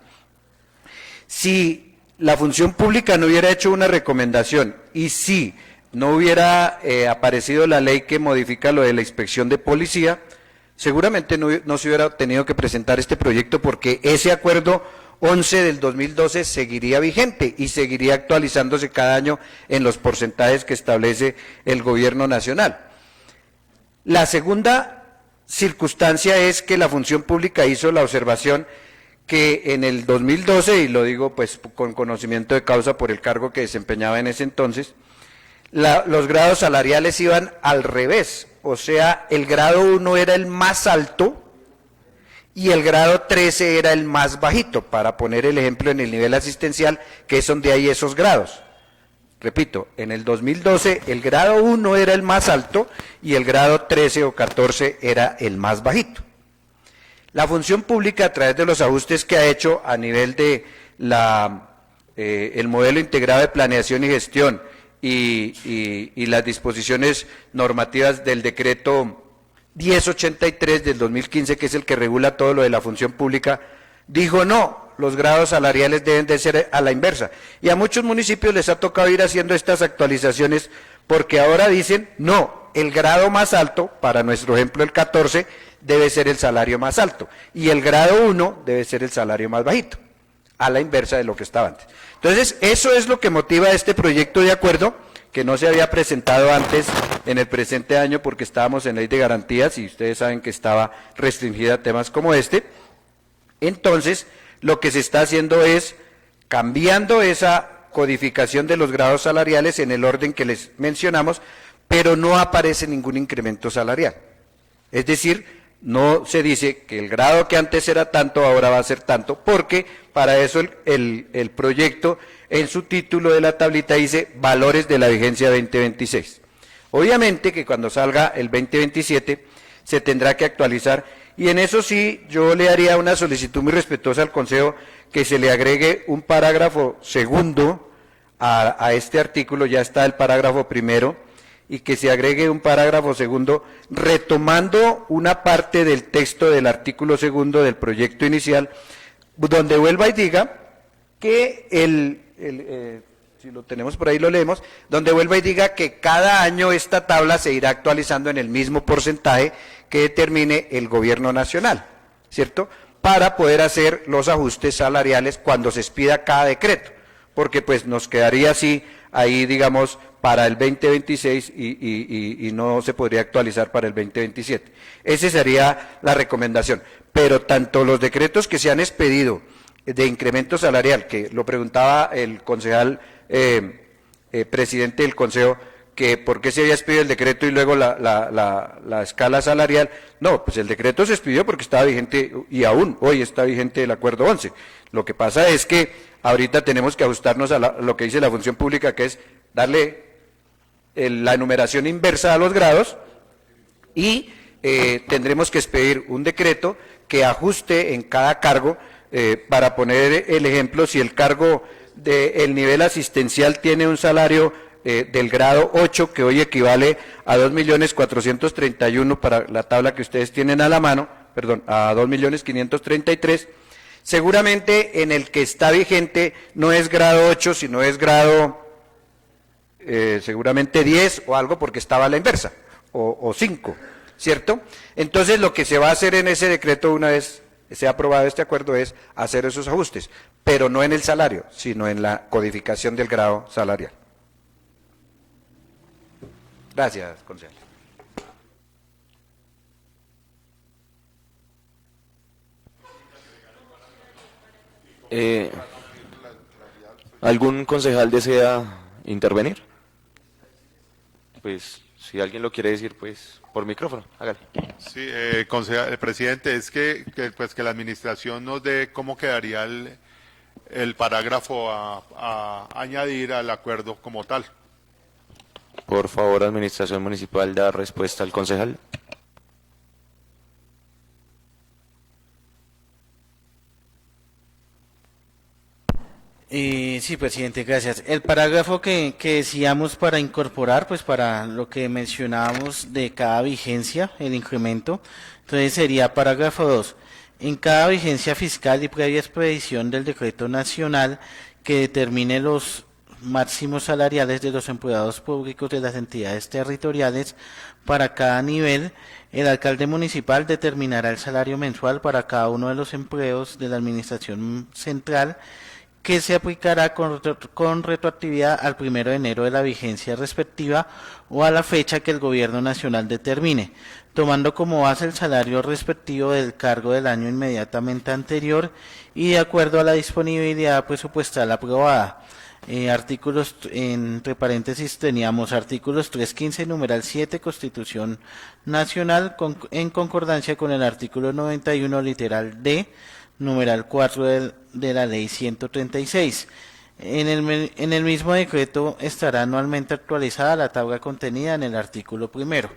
Si la función pública no hubiera hecho una recomendación y si no hubiera aparecido la ley que modifica lo de la inspección de policía, seguramente no se hubiera tenido que presentar este proyecto, porque ese acuerdo 11 del 2012 seguiría vigente y seguiría actualizándose cada año en los porcentajes que establece el gobierno nacional. La segunda circunstancia es que la función pública hizo la observación que en el 2012, y lo digo pues con conocimiento de causa por el cargo que desempeñaba en ese entonces, los grados salariales iban al revés, o sea, el grado 1 era el más alto y el grado 13 era el más bajito, para poner el ejemplo en el nivel asistencial, que es donde hay esos grados. Repito, en el 2012 el grado 1 era el más alto y el grado 13 o 14 era el más bajito. La función pública, a través de los ajustes que ha hecho a nivel de el modelo integrado de planeación y gestión y las disposiciones normativas del decreto 1083 del 2015, que es el que regula todo lo de la función pública, dijo no, los grados salariales deben de ser a la inversa. Y a muchos municipios les ha tocado ir haciendo estas actualizaciones, porque ahora dicen no, el grado más alto, para nuestro ejemplo el 14, debe ser el salario más alto, y el grado 1 debe ser el salario más bajito, a la inversa de lo que estaba antes. Entonces, eso es lo que motiva este proyecto de acuerdo, que no se había presentado antes en el presente año porque estábamos en ley de garantías y ustedes saben que estaba restringida a temas como este. Entonces, lo que se está haciendo es cambiando esa codificación de los grados salariales en el orden que les mencionamos, pero no aparece ningún incremento salarial. Es decir, no se dice que el grado que antes era tanto, ahora va a ser tanto, porque para eso el proyecto en su título de la tablita dice valores de la vigencia 2026. Obviamente que cuando salga el 2027 se tendrá que actualizar, y en eso sí yo le haría una solicitud muy respetuosa al Consejo, que se le agregue un parágrafo segundo a este artículo. Ya está el parágrafo primero, y que se agregue un parágrafo segundo retomando una parte del texto del artículo segundo del proyecto inicial, donde vuelva y diga que si lo tenemos por ahí lo leemos, donde vuelva y diga que cada año esta tabla se irá actualizando en el mismo porcentaje que determine el gobierno nacional, ¿cierto? Para poder hacer los ajustes salariales cuando se expida cada decreto, porque pues nos quedaría así ahí, digamos, para el 2026 y no se podría actualizar para el 2027. Esa sería la recomendación. Pero tanto los decretos que se han expedido de incremento salarial, que lo preguntaba el concejal presidente del Consejo, que por qué se había expedido el decreto y luego la escala salarial. No, pues el decreto se expidió porque estaba vigente, y aún hoy está vigente el acuerdo 11. Lo que pasa es que ahorita tenemos que ajustarnos a lo que dice la función pública, que es darle la enumeración inversa a los grados, y tendremos que expedir un decreto que ajuste en cada cargo. Para poner el ejemplo, si el cargo del nivel asistencial tiene un salario del grado 8, que hoy equivale a 2.431.000 para la tabla que ustedes tienen a la mano, perdón, a 2.533.000, seguramente en el que está vigente no es grado 8, sino es grado seguramente 10 o algo, porque estaba a la inversa, o 5, ¿cierto? Entonces lo que se va a hacer en ese decreto, una vez se ha aprobado este acuerdo, es hacer esos ajustes, pero no en el salario, sino en la codificación del grado salarial. Gracias, concejal. ¿Algún concejal desea intervenir? Pues, si alguien lo quiere decir, pues, por micrófono, hágale. Sí, concejal, presidente, es que la administración nos dé cómo quedaría el parágrafo a añadir al acuerdo como tal. Por favor, administración municipal, da respuesta al concejal. Sí, presidente, gracias. El parágrafo que decíamos para incorporar, pues para lo que mencionábamos de cada vigencia, el incremento, entonces sería parágrafo 2. En cada vigencia fiscal y previa expedición del decreto nacional que determine los máximos salariales de los empleados públicos de las entidades territoriales para cada nivel, el alcalde municipal determinará el salario mensual para cada uno de los empleos de la administración central, que se aplicará con retroactividad al 1 de enero de la vigencia respectiva o a la fecha que el gobierno nacional determine, tomando como base el salario respectivo del cargo del año inmediatamente anterior y de acuerdo a la disponibilidad presupuestal aprobada. Artículos, entre paréntesis, teníamos artículos 315, numeral 7, Constitución Nacional, en concordancia con el artículo 91, literal D, numeral 4 de la Ley 136. En el mismo decreto estará anualmente actualizada la tabla contenida en el artículo 1.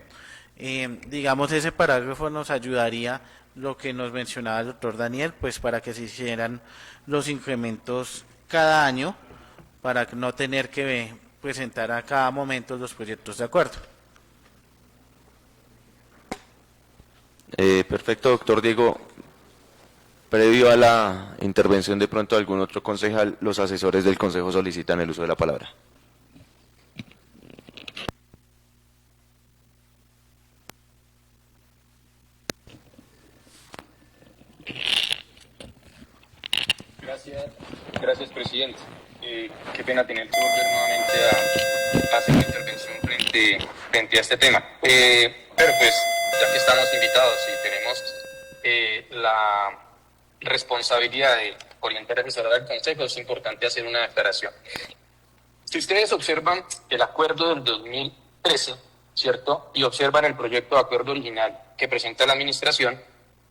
Digamos, ese parágrafo nos ayudaría, lo que nos mencionaba el doctor Daniel, pues para que se hicieran los incrementos cada año, para no tener que presentar a cada momento los proyectos de acuerdo. Perfecto, doctor Diego. Previo a la intervención de pronto de algún otro concejal, los asesores del Consejo solicitan el uso de la palabra. Gracias, presidente. Qué pena tener que volver nuevamente a hacer una intervención frente a este tema. Pero pues, ya que estamos invitados y tenemos la responsabilidad de orientar y asesorar al Consejo, es importante hacer una aclaración. Si ustedes observan el acuerdo del 2013, ¿cierto? Y observan el proyecto de acuerdo original que presenta la administración,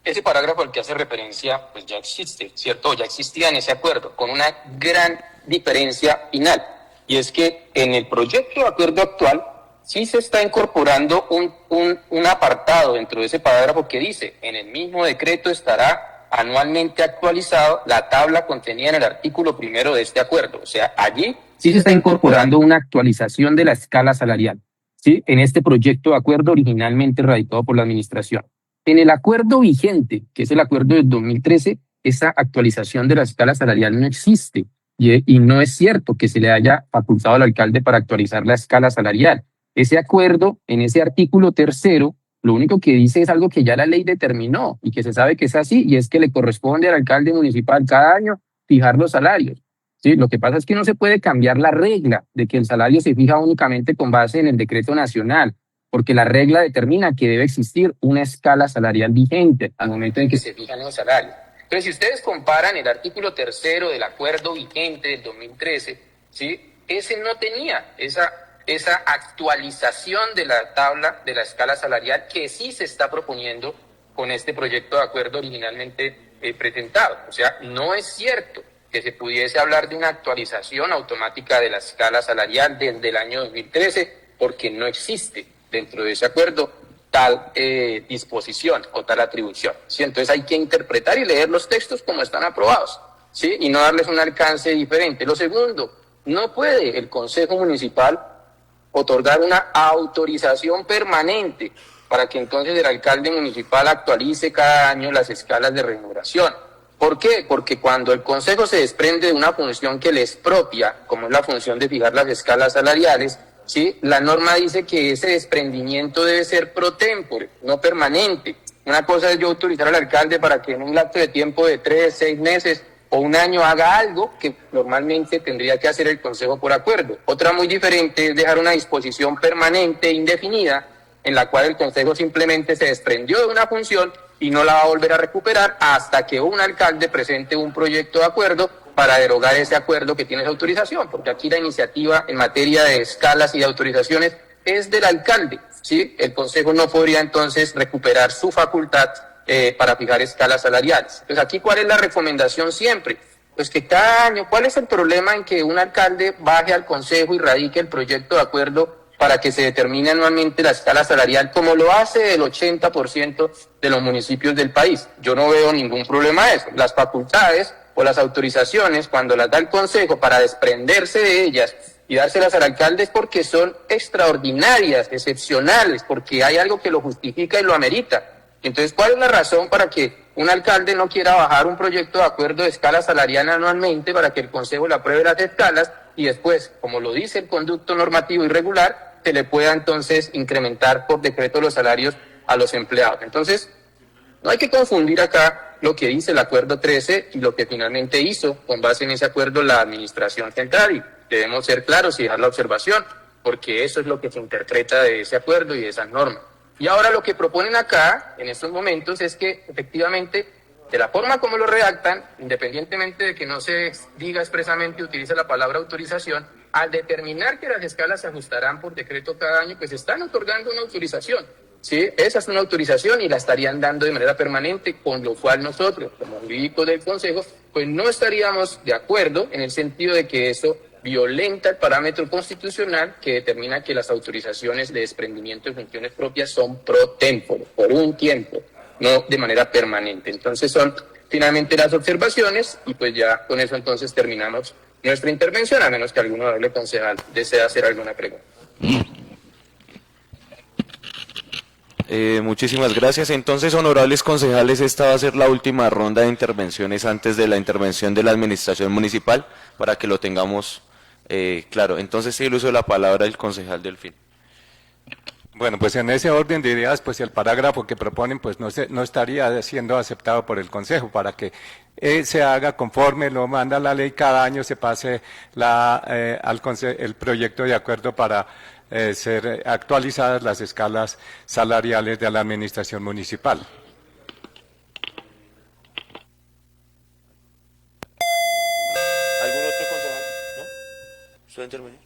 ese parágrafo al que hace referencia, pues ya existe, ¿cierto? Ya existía en ese acuerdo, con una gran diferencia final. Y es que en el proyecto de acuerdo actual, sí se está incorporando un apartado dentro de ese parágrafo que dice, en el mismo decreto estará anualmente actualizado la tabla contenida en el artículo 1 de este acuerdo. O sea, allí sí se está incorporando una actualización de la escala salarial, ¿sí? En este proyecto de acuerdo originalmente radicado por la administración. En el acuerdo vigente, que es el acuerdo del 2013, esa actualización de la escala salarial no existe. Y no es cierto que se le haya facultado al alcalde para actualizar la escala salarial. Ese acuerdo, en ese artículo 3º, lo único que dice es algo que ya la ley determinó y que se sabe que es así, y es que le corresponde al alcalde municipal cada año fijar los salarios. ¿Sí? Lo que pasa es que no se puede cambiar la regla de que el salario se fija únicamente con base en el decreto nacional, porque la regla determina que debe existir una escala salarial vigente al momento en que se fijan los salarios. Entonces, si ustedes comparan el artículo 3º del acuerdo vigente del 2013, ¿sí? Ese no tenía esa actualización de la tabla de la escala salarial que sí se está proponiendo con este proyecto de acuerdo originalmente presentado. O sea, no es cierto que se pudiese hablar de una actualización automática de la escala salarial desde el año 2013, porque no existe dentro de ese acuerdo tal disposición o tal atribución, ¿sí? Entonces hay que interpretar y leer los textos como están aprobados, ¿sí? Y no darles un alcance diferente. Lo segundo, no puede el Consejo Municipal otorgar una autorización permanente para que entonces el alcalde municipal actualice cada año las escalas de remuneración. ¿Por qué? Porque cuando el Consejo se desprende de una función que le es propia, como es la función de fijar las escalas salariales, ¿sí? La norma dice que ese desprendimiento debe ser pro tempore, no permanente. Una cosa es yo autorizar al alcalde para que en un lapso de tiempo de 3, 6 meses o un año haga algo que normalmente tendría que hacer el Consejo por acuerdo. Otra muy diferente es dejar una disposición permanente e indefinida en la cual el Consejo simplemente se desprendió de una función y no la va a volver a recuperar hasta que un alcalde presente un proyecto de acuerdo para derogar ese acuerdo que tiene esa autorización, porque aquí la iniciativa en materia de escalas y de autorizaciones es del alcalde, ¿sí? El Consejo no podría entonces recuperar su facultad para fijar escalas salariales. Entonces, aquí, ¿cuál es la recomendación siempre? Pues que cada año, ¿cuál es el problema en que un alcalde baje al Consejo y radique el proyecto de acuerdo para que se determine anualmente la escala salarial, como lo hace el 80% de los municipios del país? Yo no veo ningún problema de eso. Las facultades o las autorizaciones, cuando las da el Consejo para desprenderse de ellas y dárselas al alcalde, es porque son extraordinarias, excepcionales, porque hay algo que lo justifica y lo amerita. Entonces, ¿cuál es la razón para que un alcalde no quiera bajar un proyecto de acuerdo de escala salarial anualmente para que el Consejo le apruebe las escalas y después, como lo dice el conducto normativo irregular, se le pueda entonces incrementar por decreto los salarios a los empleados? Entonces, no hay que confundir acá lo que dice el acuerdo 13 y lo que finalmente hizo con base en ese acuerdo la administración central, y debemos ser claros y dejar la observación, porque eso es lo que se interpreta de ese acuerdo y de esas normas. Y ahora lo que proponen acá, en estos momentos, es que efectivamente, de la forma como lo redactan, independientemente de que no se diga expresamente, utiliza la palabra autorización, al determinar que las escalas se ajustarán por decreto cada año, pues están otorgando una autorización. ¿Sí? Esa es una autorización y la estarían dando de manera permanente, con lo cual nosotros, como jurídicos del Consejo, pues no estaríamos de acuerdo en el sentido de que eso violenta el parámetro constitucional que determina que las autorizaciones de desprendimiento de funciones propias son pro tempore, por un tiempo, no de manera permanente. Entonces son finalmente las observaciones y pues ya con eso entonces terminamos nuestra intervención, a menos que algún honorable concejal desee hacer alguna pregunta. Muchísimas gracias. Entonces, honorables concejales, esta va a ser la última ronda de intervenciones antes de la intervención de la administración municipal, para que lo tengamos claro. Entonces, sí, el uso de la palabra del concejal Delfín. Bueno, pues en ese orden de ideas, pues el parágrafo que proponen, pues no estaría siendo aceptado por el Consejo, para que se haga conforme lo manda la ley, cada año se pase el proyecto de acuerdo para ser actualizadas las escalas salariales de la administración municipal. ¿Algún otro concejal? ¿No? ¿Suele intervenir?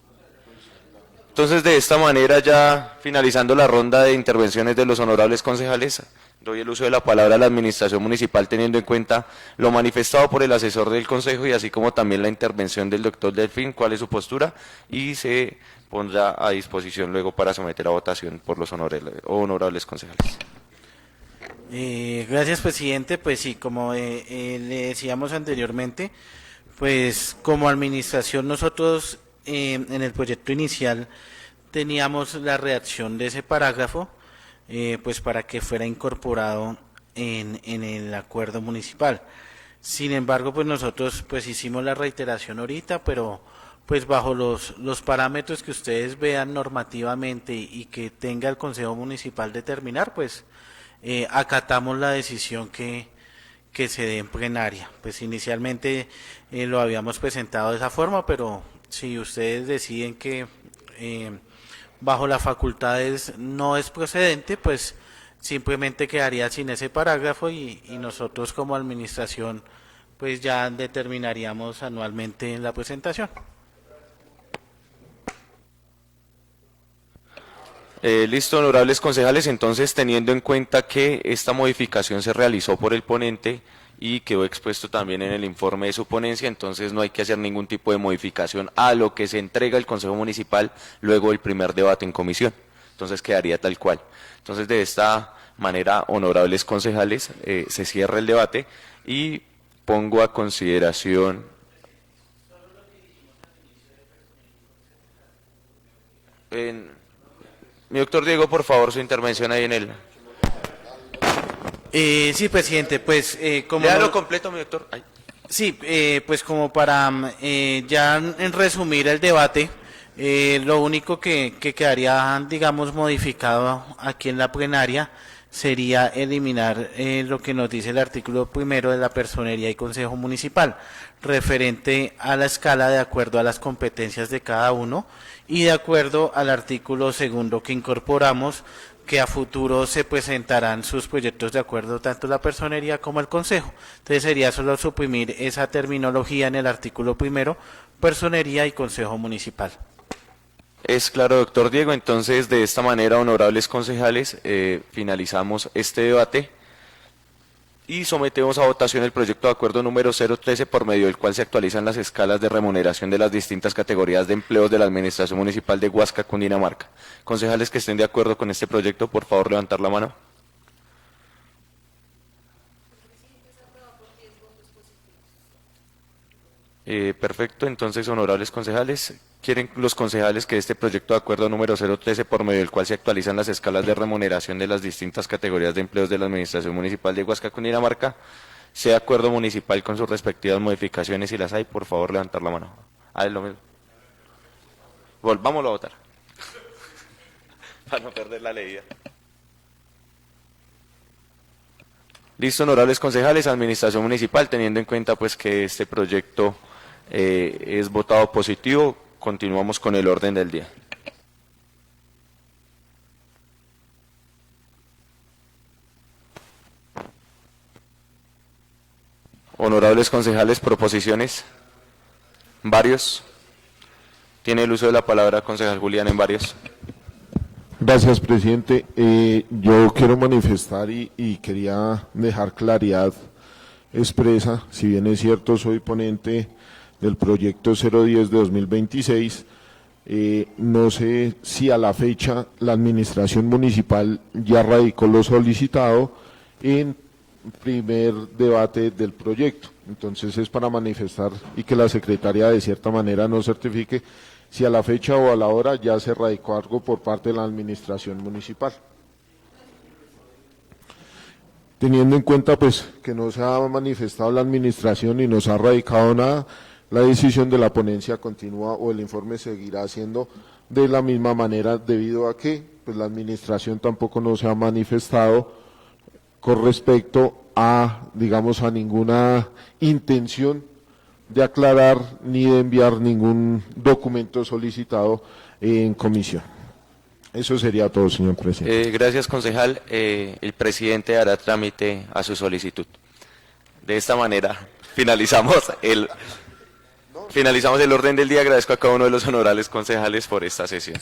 Entonces, de esta manera, ya finalizando la ronda de intervenciones de los honorables concejales, doy el uso de la palabra a la administración municipal, teniendo en cuenta lo manifestado por el asesor del Consejo y así como también la intervención del doctor Delfín, cuál es su postura, y se pondrá a disposición luego para someter a votación por los honorables concejales. Gracias, presidente. Pues sí, como le decíamos anteriormente, pues como administración nosotros en el proyecto inicial teníamos la redacción de ese parágrafo, pues para que fuera incorporado en el acuerdo municipal. Sin embargo, pues nosotros pues hicimos la reiteración ahorita, pero pues bajo los parámetros que ustedes vean normativamente y que tenga el Consejo Municipal determinar, pues acatamos la decisión que se dé en plenaria. Pues inicialmente lo habíamos presentado de esa forma, pero si ustedes deciden que bajo las facultades no es procedente, pues simplemente quedaría sin ese parágrafo y nosotros como administración pues ya determinaríamos anualmente en la presentación. Listo, honorables concejales, entonces teniendo en cuenta que esta modificación se realizó por el ponente y quedó expuesto también en el informe de su ponencia, entonces no hay que hacer ningún tipo de modificación a lo que se entrega el Consejo Municipal luego del primer debate en comisión, entonces quedaría tal cual. Entonces, de esta manera, honorables concejales, se cierra el debate y pongo a consideración mi doctor Diego, por favor, su intervención ahí en el... Sí, presidente, pues como... Léalo completo, mi doctor. Ay. Sí, pues como para ya en resumir el debate, lo único que quedaría, digamos, modificado aquí en la plenaria sería eliminar lo que nos dice el artículo primero de la personería y consejo municipal, referente a la escala de acuerdo a las competencias de cada uno y de acuerdo al artículo segundo que incorporamos, que a futuro se presentarán sus proyectos de acuerdo tanto la personería como el consejo. Entonces sería solo suprimir esa terminología en el artículo primero, personería y consejo municipal. Es claro, doctor Diego. Entonces, de esta manera, honorables concejales, finalizamos este debate y sometemos a votación el proyecto de acuerdo número 013, por medio del cual se actualizan las escalas de remuneración de las distintas categorías de empleos de la Administración Municipal de Huasca, Cundinamarca. Concejales que estén de acuerdo con este proyecto, por favor, levantar la mano. Perfecto, entonces, honorables concejales, ¿quieren los concejales que este proyecto de acuerdo número 013, por medio del cual se actualizan las escalas de remuneración de las distintas categorías de empleos de la Administración Municipal de Huasca, Cundinamarca, sea acuerdo municipal con sus respectivas modificaciones? Si las hay, por favor, levantar la mano. Es lo mismo. Volvámoslo a votar. Para no perder la leída. Listo, honorables concejales, Administración Municipal, teniendo en cuenta pues que este proyecto es votado positivo, continuamos con el orden del día. Honorables concejales, proposiciones. Varios. Tiene el uso de la palabra concejal Julián en varios. Gracias, presidente. Yo quiero manifestar y quería dejar claridad expresa, si bien es cierto, soy ponente del proyecto 010 de 2026, no sé si a la fecha la administración municipal ya radicó lo solicitado en primer debate del proyecto. Entonces es para manifestar y que la secretaria de cierta manera nos certifique si a la fecha o a la hora ya se radicó algo por parte de la administración municipal. Teniendo en cuenta pues que no se ha manifestado la administración y no se ha radicado nada, la decisión de la ponencia continúa o el informe seguirá siendo de la misma manera, debido a que pues la administración tampoco no se ha manifestado con respecto a, digamos, a ninguna intención de aclarar ni de enviar ningún documento solicitado en comisión. Eso sería todo, señor presidente. Gracias, concejal. El presidente hará trámite a su solicitud. De esta manera finalizamos el orden del día. Agradezco a cada uno de los honorables concejales por esta sesión.